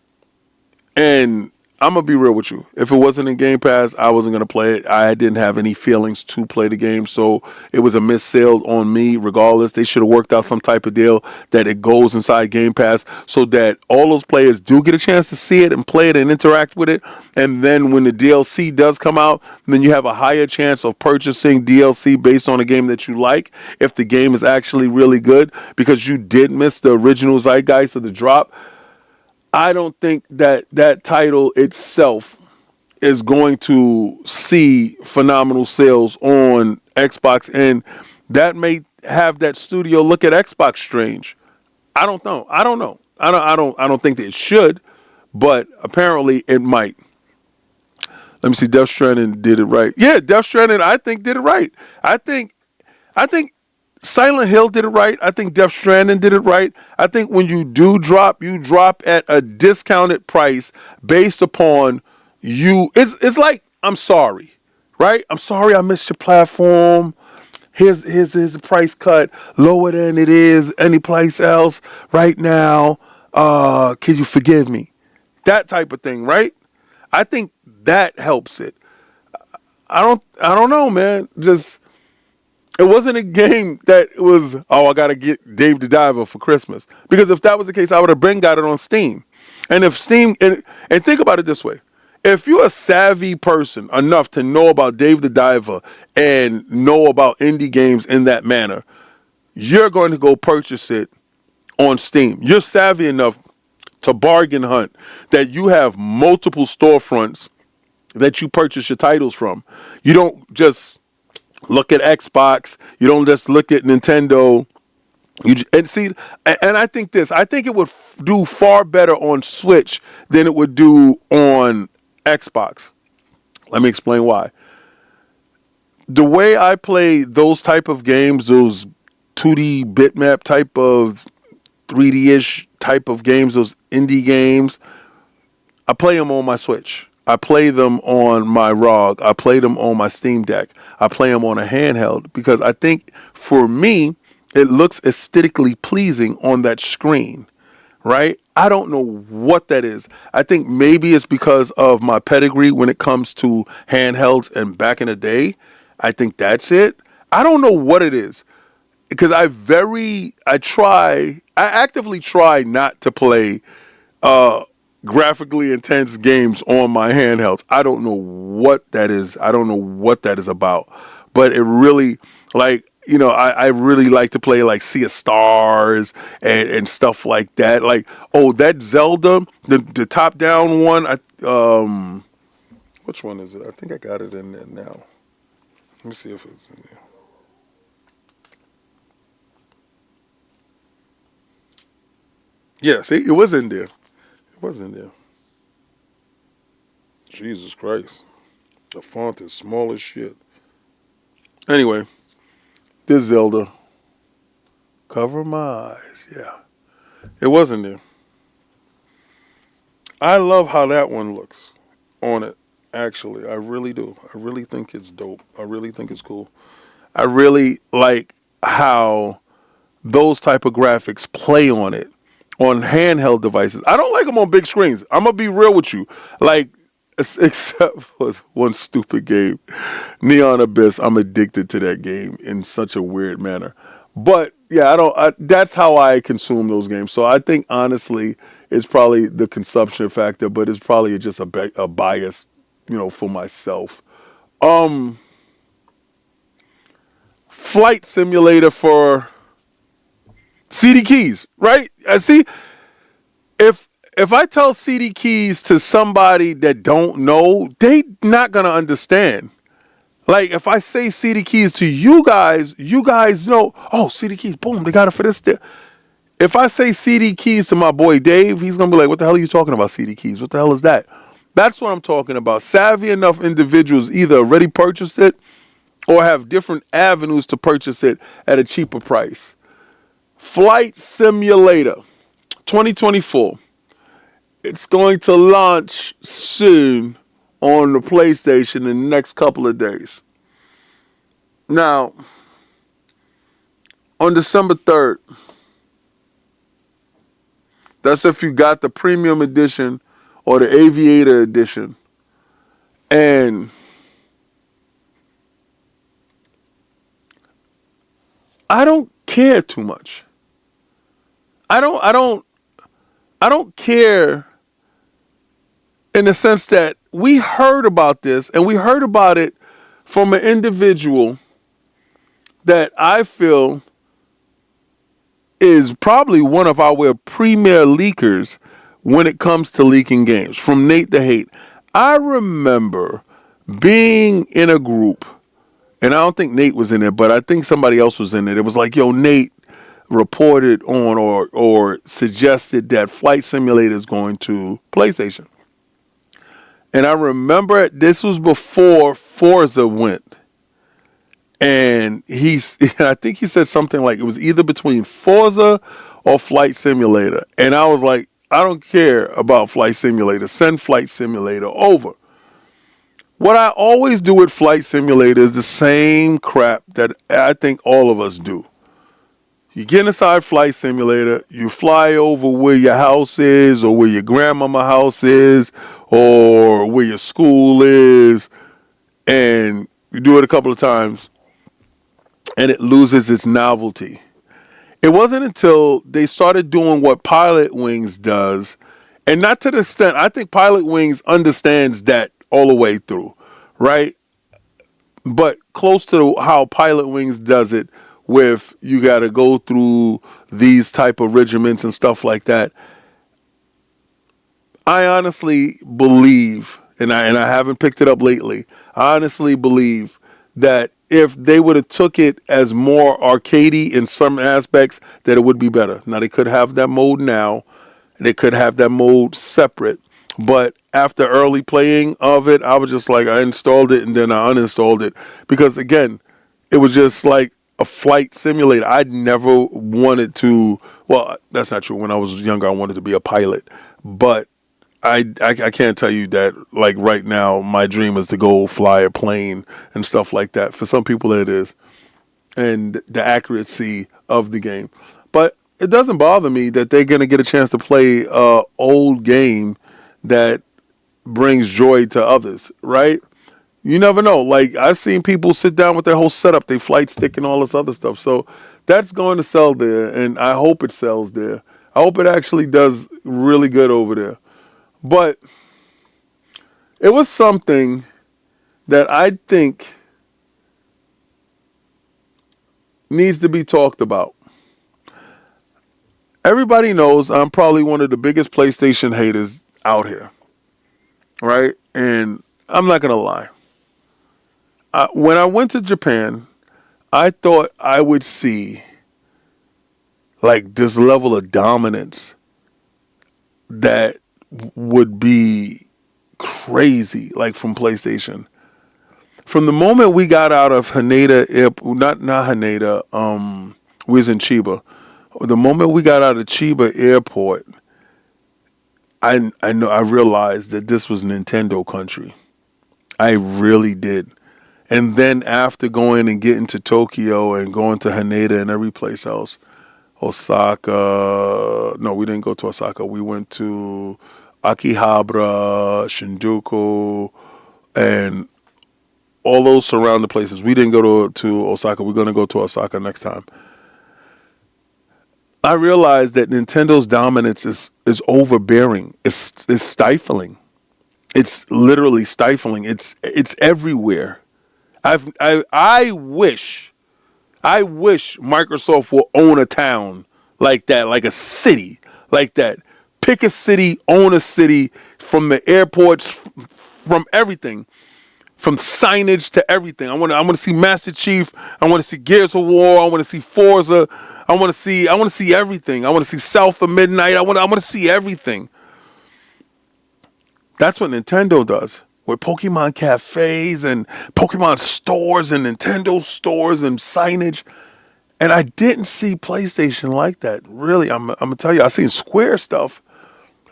S3: And I'm going to be real with you. If it wasn't in Game Pass, I wasn't going to play it. I didn't have any feelings to play the game, so it was a missed sale on me regardless. They should have worked out some type of deal that it goes inside Game Pass so that all those players do get a chance to see it and play it and interact with it. And then when the DLC does come out, then you have a higher chance of purchasing DLC based on a game that you like if the game is actually really good, because you did miss the original zeitgeist of the drop. I don't think that title itself is going to see phenomenal sales on Xbox, and that may have that studio look at Xbox strange. I don't know. I don't think that it should, but apparently it might. Let me see. Death Stranding did it right. Yeah, Death Stranding, I think, did it right. I think Silent Hill did it right. I think Death Stranding did it right. I think when you do drop, you drop at a discounted price based upon you. It's like, I'm sorry, right? I'm sorry I missed your platform. Here's a price cut lower than it is any place else right now. Can you forgive me? That type of thing, right? I think that helps it. I don't know, man. It wasn't a game that was, I got to get Dave the Diver for Christmas. Because if that was the case, I would have got it on Steam. And if Steam, and think about it this way. If you're a savvy person enough to know about Dave the Diver and know about indie games in that manner, you're going to go purchase it on Steam. You're savvy enough to bargain hunt that you have multiple storefronts that you purchase your titles from. You don't just look at Xbox. You don't just look at Nintendo. And I think it would do far better on Switch than it would do on Xbox. Let me explain why. The way I play those type of games, those 2D bitmap type of 3D-ish type of games, those indie games, I play them on my Switch. I play them on my ROG. I play them on my Steam Deck. I play them on a handheld because I think for me, it looks aesthetically pleasing on that screen, right? I don't know what that is. I think maybe it's because of my pedigree when it comes to handhelds and back in the day. I think that's it. I don't know what it is because I actively try not to play graphically intense games on my handhelds. I don't know what that is. I don't know what that is about. But it really, I really like to play like Sea of Stars and stuff like that. Like, that Zelda, the top-down one, which one is it? I think I got it in there now. Let me see if it's in there. Yeah, see, it was in there. Wasn't there? Jesus Christ. The font is small as shit. Anyway, this Zelda. Cover my eyes. Yeah. It wasn't there. I love how that one looks on it, actually. I really do. I really think it's dope. I really think it's cool. I really like how those type of graphics play on it. On handheld devices. I don't like them on big screens. I'm going to be real with you. Like, except for one stupid game, Neon Abyss. I'm addicted to that game in such a weird manner. But, yeah, that's how I consume those games. So I think, honestly, it's probably the consumption factor, but it's probably just a bias, for myself. Flight simulator for CD keys, right? See, if I tell CD keys to somebody that don't know, they not gonna understand. Like if I say CD keys to you guys know, CD keys, boom, they got it for this. If I say CD keys to my boy Dave, he's gonna be like, what the hell are you talking about, CD keys? What the hell is that? That's what I'm talking about. Savvy enough individuals either already purchased it or have different avenues to purchase it at a cheaper price. Flight Simulator 2024. It's going to launch soon on the PlayStation in the next couple of days. Now, on December 3rd, that's if you got the premium edition or the aviator edition. And I don't care too much. I don't care in the sense that we heard about this, and we heard about it from an individual that I feel is probably one of our premier leakers when it comes to leaking games, from Nate the Hate. I remember being in a group, and I don't think Nate was in it, but I think somebody else was in it. It was like, yo, Nate reported on or suggested that Flight Simulator is going to PlayStation. And I remember this was before Forza went. And I think he said something like it was either between Forza or Flight Simulator. And I was like, I don't care about Flight Simulator. Send Flight Simulator over. What I always do with Flight Simulator is the same crap that I think all of us do. You get inside Flight Simulator, you fly over where your house is or where your grandmama house is or where your school is, and you do it a couple of times, and it loses its novelty. It wasn't until they started doing what Pilot Wings does, and not to the extent, I think Pilot Wings understands that all the way through, right? But close to how Pilot Wings does it, with you got to go through these type of regiments and stuff like that. I honestly believe, and I haven't picked it up lately, I honestly believe that if they would have took it as more arcadey in some aspects, that it would be better. Now, they could have that mode now. They could have that mode separate. But after early playing of it, I was just like, I installed it and then I uninstalled it. Because, again, it was just like a flight simulator. I'd never wanted to, well, that's not true. When I was younger, I wanted to be a pilot. But I can't tell you that, like, right now, my dream is to go fly a plane and stuff like that. For some people, it is. And the accuracy of the game. But it doesn't bother me that they're going to get a chance to play an old game that brings joy to others, right? You never know. Like, I've seen people sit down with their whole setup, their flight stick and all this other stuff. So that's going to sell there, and I hope it sells there. I hope it actually does really good over there. But it was something that I think needs to be talked about. Everybody knows I'm probably one of the biggest PlayStation haters out here, right? And I'm not going to lie. When I went to Japan, I thought I would see like this level of dominance that would be crazy, like from PlayStation. From the moment we got out of Haneda, not Haneda, we was in Chiba. The moment we got out of Chiba Airport, I realized that this was Nintendo country. I really did. And then after going and getting to Tokyo and going to Haneda and every place else, Osaka, no, we didn't go to Osaka. We went to Akihabara, Shinjuku, and all those surrounding places. We didn't go to Osaka. We're going to go to Osaka next time. I realized that Nintendo's dominance is overbearing. It's stifling. It's literally stifling. It's everywhere. I wish Microsoft will own a town like that, like a city like that. Pick a city, own a city, from the airports, from everything, from signage to everything. I want to see Master Chief. I want to see Gears of War. I want to see Forza. I want to see everything. I want to see South of Midnight. I want to see everything. That's what Nintendo does with Pokemon cafes and Pokemon stores and Nintendo stores and signage. And I didn't see PlayStation like that. Really, I'm going to tell you, I seen Square stuff.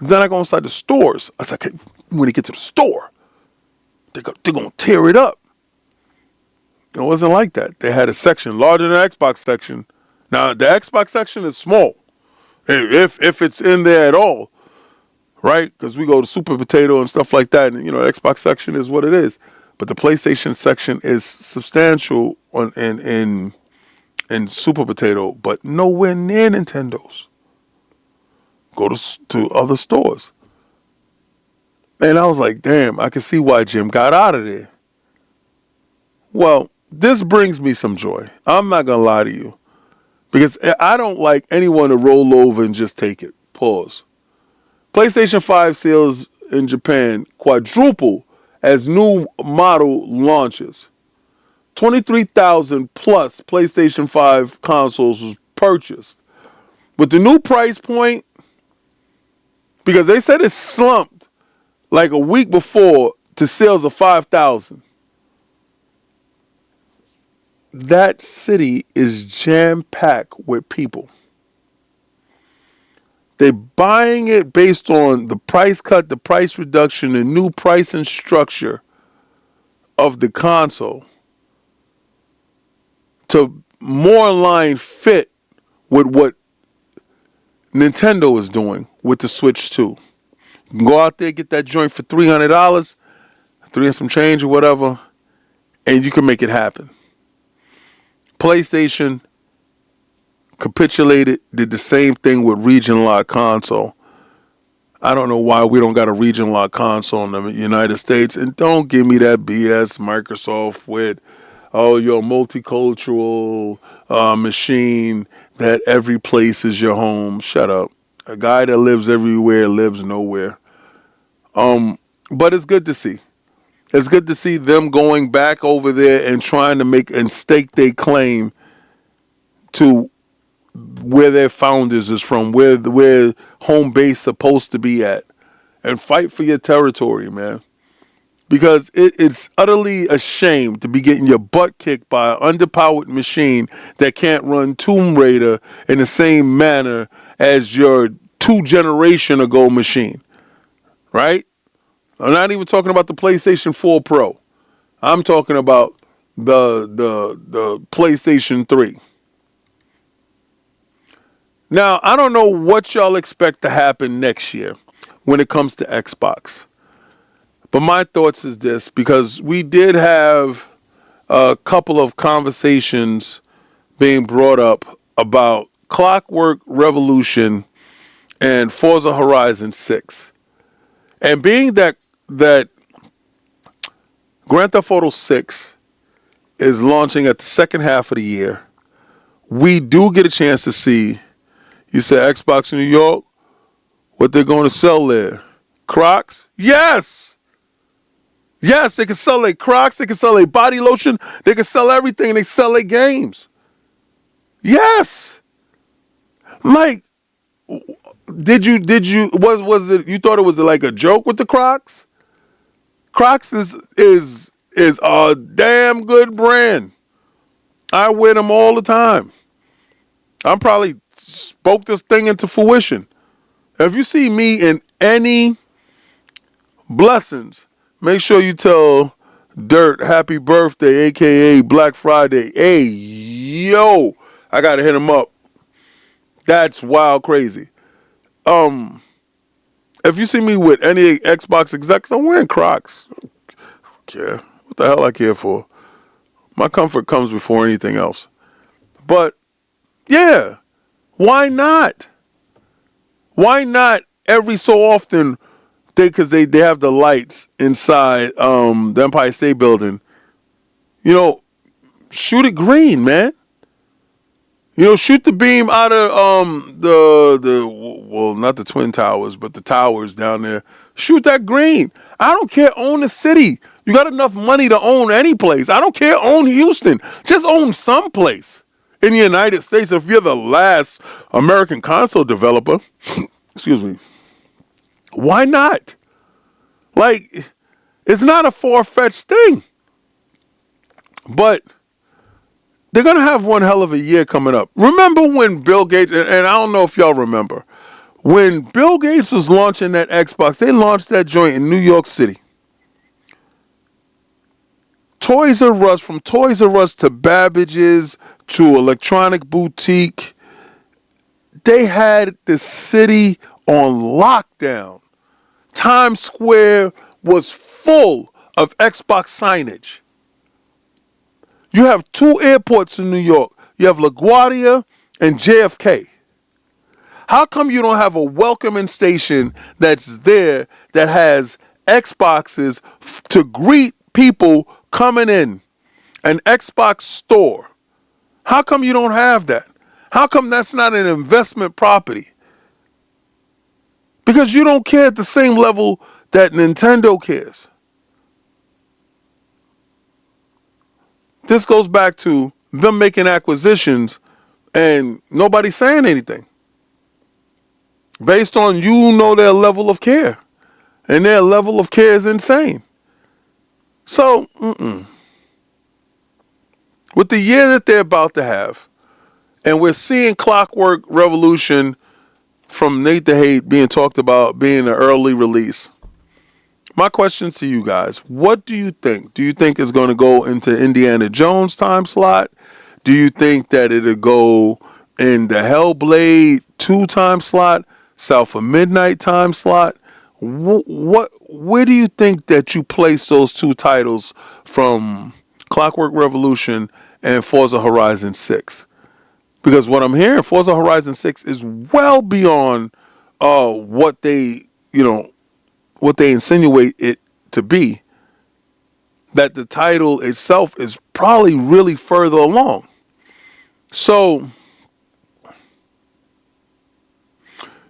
S3: Then I go inside the stores. I said, okay, when they get to the store, they're going to tear it up. It wasn't like that. They had a section larger than the Xbox section. Now, the Xbox section is small, if it's in there at all, right? Because we go to Super Potato and stuff like that, and, the Xbox section is what it is. But the PlayStation section is substantial in Super Potato, but nowhere near Nintendo's. Go to other stores. And I was like, damn, I can see why Jim got out of there. Well, this brings me some joy. I'm not going to lie to you. Because I don't like anyone to roll over and just take it. Pause. PlayStation 5 sales in Japan quadruple as new model launches. 23,000 plus PlayStation 5 consoles was purchased. With the new price point, because they said it slumped like a week before to sales of 5,000. That city is jam-packed with people. They're buying it based on the price cut, the price reduction, the new pricing structure of the console to more align fit with what Nintendo is doing with the Switch 2. You can go out there, get that joint for $300, 3 and some change or whatever, and you can make it happen. PlayStation capitulated, did the same thing with region lock console. I don't know why we don't got a region lock console in the United States. And don't give me that BS Microsoft with, your multicultural machine that every place is your home. Shut up. A guy that lives everywhere lives nowhere. But it's good to see. It's good to see them going back over there and trying to make and stake their claim to where their founders is from, where home base supposed to be at, and fight for your territory, man. Because it's utterly a shame to be getting your butt kicked by an underpowered machine that can't run Tomb Raider in the same manner as your 2 generation ago machine, right? I'm not even talking about the PlayStation 4 Pro. I'm talking about the PlayStation 3. Now, I don't know what y'all expect to happen next year when it comes to Xbox. But my thoughts is this, because we did have a couple of conversations being brought up about Clockwork Revolution and Forza Horizon 6. And being that Grand Theft Auto 6 is launching at the second half of the year, we do get a chance to see, you said Xbox New York, what they're going to sell there. Crocs? Yes! Yes, they can sell their Crocs, they can sell their body lotion, they can sell everything, they sell their games. Yes! Mike, was it, you thought it was like a joke with the Crocs? Crocs is a damn good brand. I wear them all the time. I'm probably spoke this thing into fruition. If you see me in any blessings, make sure you tell Dirt happy birthday, aka Black Friday. Hey, yo, I gotta hit him up. That's wild crazy. If you see me with any Xbox execs, I'm wearing Crocs. I don't care. What the hell I care for? My comfort comes before anything else. But yeah, why not? Why not every so often? Because they have the lights inside the Empire State Building. Shoot it green, man. Shoot the beam out of not the Twin Towers, but the towers down there. Shoot that green. I don't care. Own the city. You got enough money to own any place. I don't care. Own Houston. Just own some place in the United States. If you're the last American console developer, excuse me, why not? Like, it's not a far-fetched thing. But they're going to have one hell of a year coming up. Remember when Bill Gates, and I don't know if y'all remember, when Bill Gates was launching that Xbox, they launched that joint in New York City. Toys R Us, from Toys R Us to Babbage's to Electronic Boutique, they had the city on lockdown. Times Square was full of Xbox signage. You have two airports in New York. You have LaGuardia and JFK. How come you don't have a welcoming station that's there that has Xboxes to greet people coming in? An Xbox store. How come you don't have that? How come that's not an investment property? Because you don't care at the same level that Nintendo cares. This goes back to them making acquisitions and nobody saying anything. Based on their level of care. And their level of care is insane. So, with the year that they're about to have, and we're seeing Clockwork Revolution from Nate the Hate being talked about being an early release. My question to you guys, what do you think? Do you think it's going to go into Indiana Jones time slot? Do you think that it'll go in the Hellblade 2 time slot, South of Midnight time slot? Where do you think that you place those two titles from Clockwork Revolution and Forza Horizon 6? Because what I'm hearing, Forza Horizon 6 is well beyond what they insinuate it to be. That the title itself is probably really further along. So,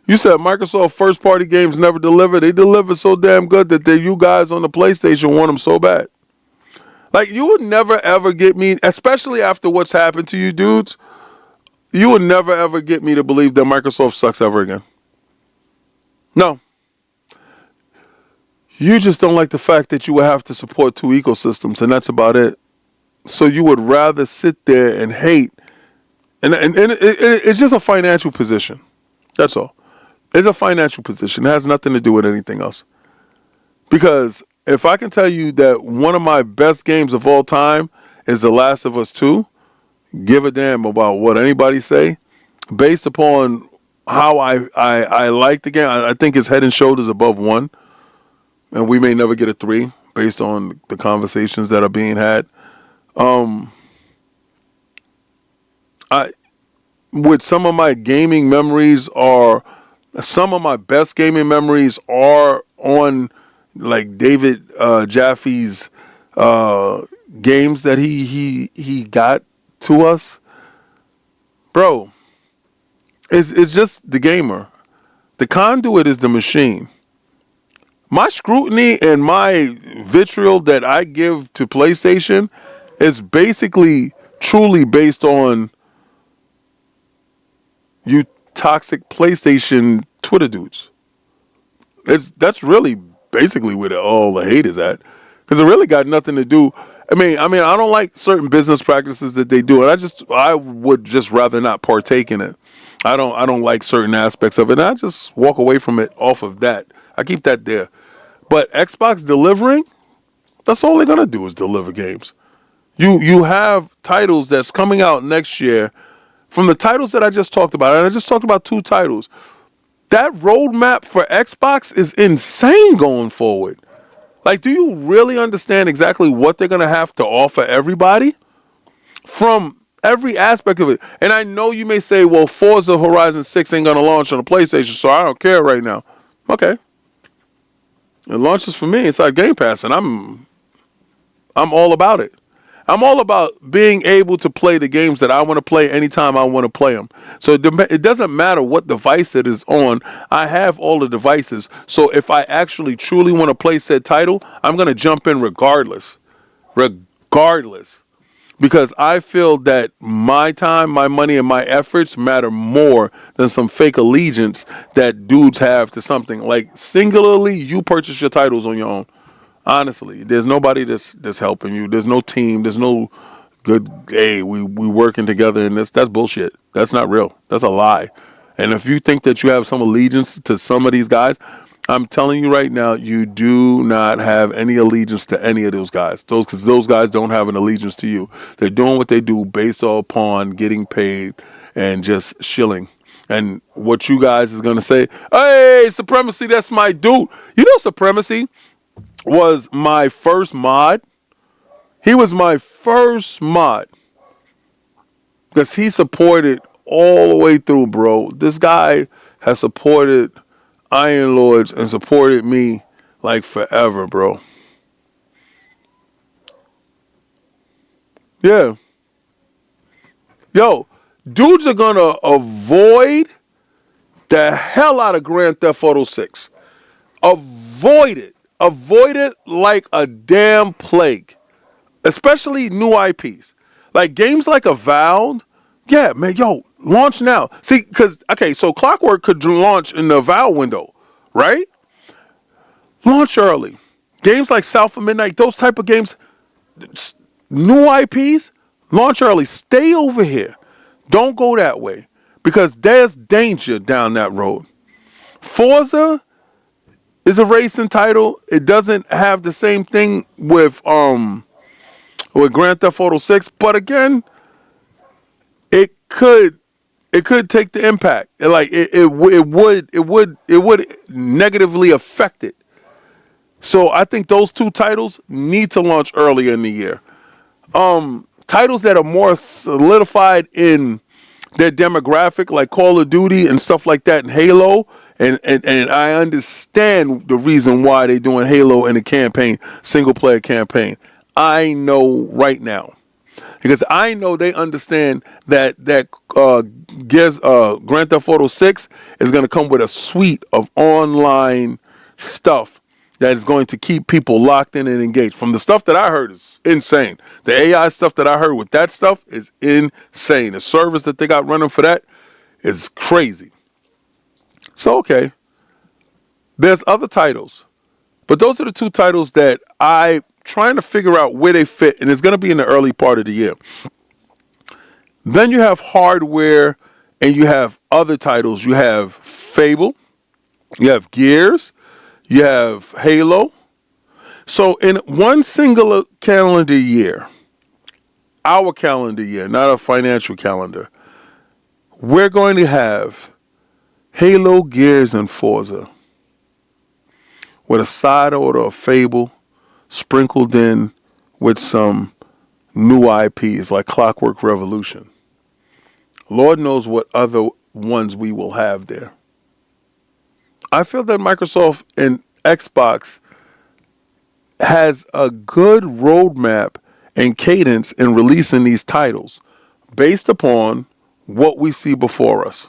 S3: you said Microsoft first-party games never deliver. They deliver so damn good that you guys on the PlayStation want them so bad. Like, you would never, ever get me, especially after what's happened to you dudes, you would never, ever get me to believe that Microsoft sucks ever again. No. You just don't like the fact that you would have to support two ecosystems, and that's about it. So you would rather sit there and hate. And it's just a financial position. That's all. It's a financial position. It has nothing to do with anything else. Because if I can tell you that one of my best games of all time is The Last of Us 2, give a damn about what anybody say. Based upon how I like the game, I think it's head and shoulders above 1. And we may never get a 3 based on the conversations that are being had. With some of my gaming memories some of my best gaming memories are on like David Jaffe's games that he got to us. Bro, it's just the gamer. The conduit is the machine. My scrutiny and my vitriol that I give to PlayStation is basically truly based on you toxic PlayStation Twitter dudes. That's really basically where all the hate is at, because it really got nothing to do. I mean, I don't like certain business practices that they do, and I would just rather not partake in it. I don't like certain aspects of it, and I just walk away from it off of that. I keep that there. But Xbox delivering, that's all they're gonna do is deliver games. You have titles that's coming out next year. From the titles that I just talked about, and I just talked about 2 titles, that roadmap for Xbox is insane going forward. Like, do you really understand exactly what they're going to have to offer everybody? From every aspect of it. And I know you may say, well, Forza Horizon 6 ain't going to launch on the PlayStation, so I don't care right now. Okay. It launches for me inside Game Pass, and I'm all about it. I'm all about being able to play the games that I want to play anytime I want to play them. So it doesn't matter what device it is on. I have all the devices. So if I actually truly want to play said title, I'm going to jump in regardless. because I feel that my time, my money, and my efforts matter more than some fake allegiance that dudes have to something. Like, singularly, you purchase your titles on your own. Honestly, there's nobody that's helping you. There's no team. There's no good. Hey, we working together in this. That's bullshit. That's not real. That's a lie. And if you think that you have some allegiance to some of these guys, I'm telling you right now, you do not have any allegiance to any of those guys. Because those guys don't have an allegiance to you. They're doing what they do based upon getting paid and just shilling. And what you guys is gonna say, hey, Supremacy, that's my dude. You know, Supremacy was my first mod. He was my first mod because he supported all the way through, bro. This guy has supported Iron Lords and supported me like forever, bro. Yeah. Yo, dudes are gonna avoid the hell out of Grand Theft Auto 6. Avoid it. Avoid it like a damn plague. Especially new IPs. Like games like Avowed. Yeah, man, yo, launch now. See, because, okay, so Clockwork could launch in the Avowed window, right? Launch early. Games like South of Midnight, those type of games, new IPs, launch early. Stay over here. Don't go that way because there's danger down that road. Forza is a racing title. It doesn't have the same thing with Grand Theft Auto 6, but again, it could take the impact. It would negatively affect it. So I think those two titles need to launch earlier in the year. Titles that are more solidified in their demographic, like Call of Duty and stuff like that, and Halo. And I understand the reason why they're doing Halo in a campaign, single player campaign. I know right now. Because I know they understand that Grand Theft Auto 6 is going to come with a suite of online stuff that is going to keep people locked in and engaged. From the stuff that I heard is insane. The AI stuff that I heard with that stuff is insane. The service that they got running for that is crazy. So, okay. There's other titles. But those are the two titles that I'm trying to figure out where they fit, and it's going to be in the early part of the year. Then you have hardware, and you have other titles. You have Fable. You have Gears. You have Halo. So in one singular calendar year, our calendar year, not a financial calendar, we're going to have Halo, Gears, and Forza with a side order of Fable sprinkled in with some new IPs like Clockwork Revolution. Lord knows what other ones we will have there. I feel that Microsoft and Xbox has a good roadmap and cadence in releasing these titles based upon what we see before us.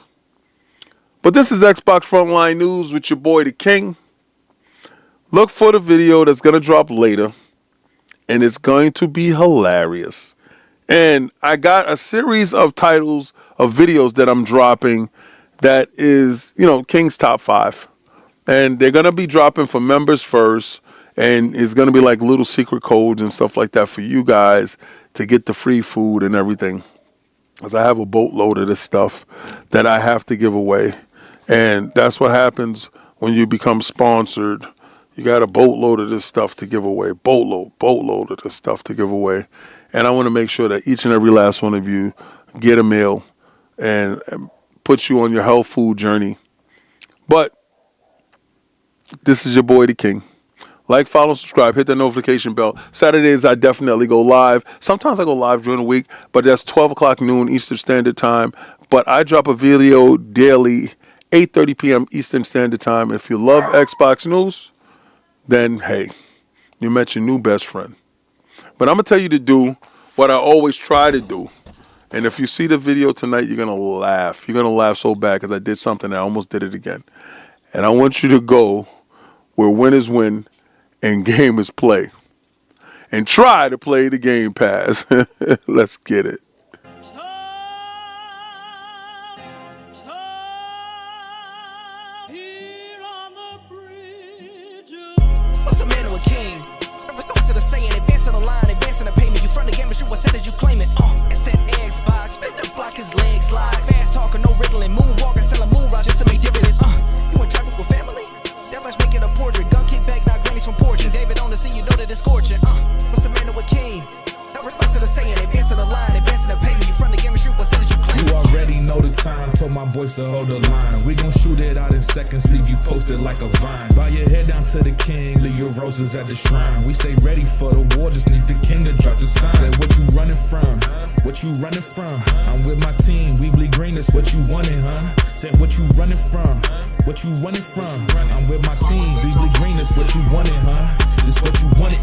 S3: But this is Xbox Frontline News with your boy, the King. Look for the video that's going to drop later, and it's going to be hilarious. And I got a series of titles of videos that I'm dropping that is, King's Top 5. And they're going to be dropping for members first, and it's going to be like little secret codes and stuff like that for you guys to get the free food and everything. Because I have a boatload of this stuff that I have to give away. And that's what happens when you become sponsored. You got a boatload of this stuff to give away. Boatload of this stuff to give away. And I want to make sure that each and every last one of you get a meal and put you on your health food journey. But this is your boy, the King. Like, follow, subscribe, hit the notification bell. Saturdays, I definitely go live. Sometimes I go live during the week, but that's 12 o'clock noon Eastern Standard Time. But I drop a video daily, 8:30 p.m. Eastern Standard Time. If you love Xbox news, then, hey, you met your new best friend. But I'm going to tell you to do what I always try to do. And if you see the video tonight, you're going to laugh. You're going to laugh so bad because I did something. I almost did it again. And I want you to go where win is win and game is play. and try to play the Game Pass. Let's get it.
S2: What's a man or a king? What's the saying? Advancing the line, advancing the payment. You front the game, but what said as you claim it. It's that Xbox, spin the block, his legs slide. Fast talking, no riddling, moonwalking, selling moon rock just to make dividends. You in traffic with family? That much making a portrait. Gun kick back, not grannies from porches. David on the scene, you know that it's scorching. What's a man or a king? What's the saying? Advancing the line, advancing the payment. You front the game, but what said as you claim it.
S1: You already know the time, told my boys to hold the line. We gon' shoot it out in seconds, leave you posted like a vine. Bow your head down to the king, leave your roses at the shrine. We stay ready for the war, just need the king to drop the sign. Say what you running from, what you running from. I'm with my team, we bleed green, that's what you wanted, huh? Said what you running from, what you running from. I'm with my team, we bleed green, that's what you wanted, huh? This what you wanted.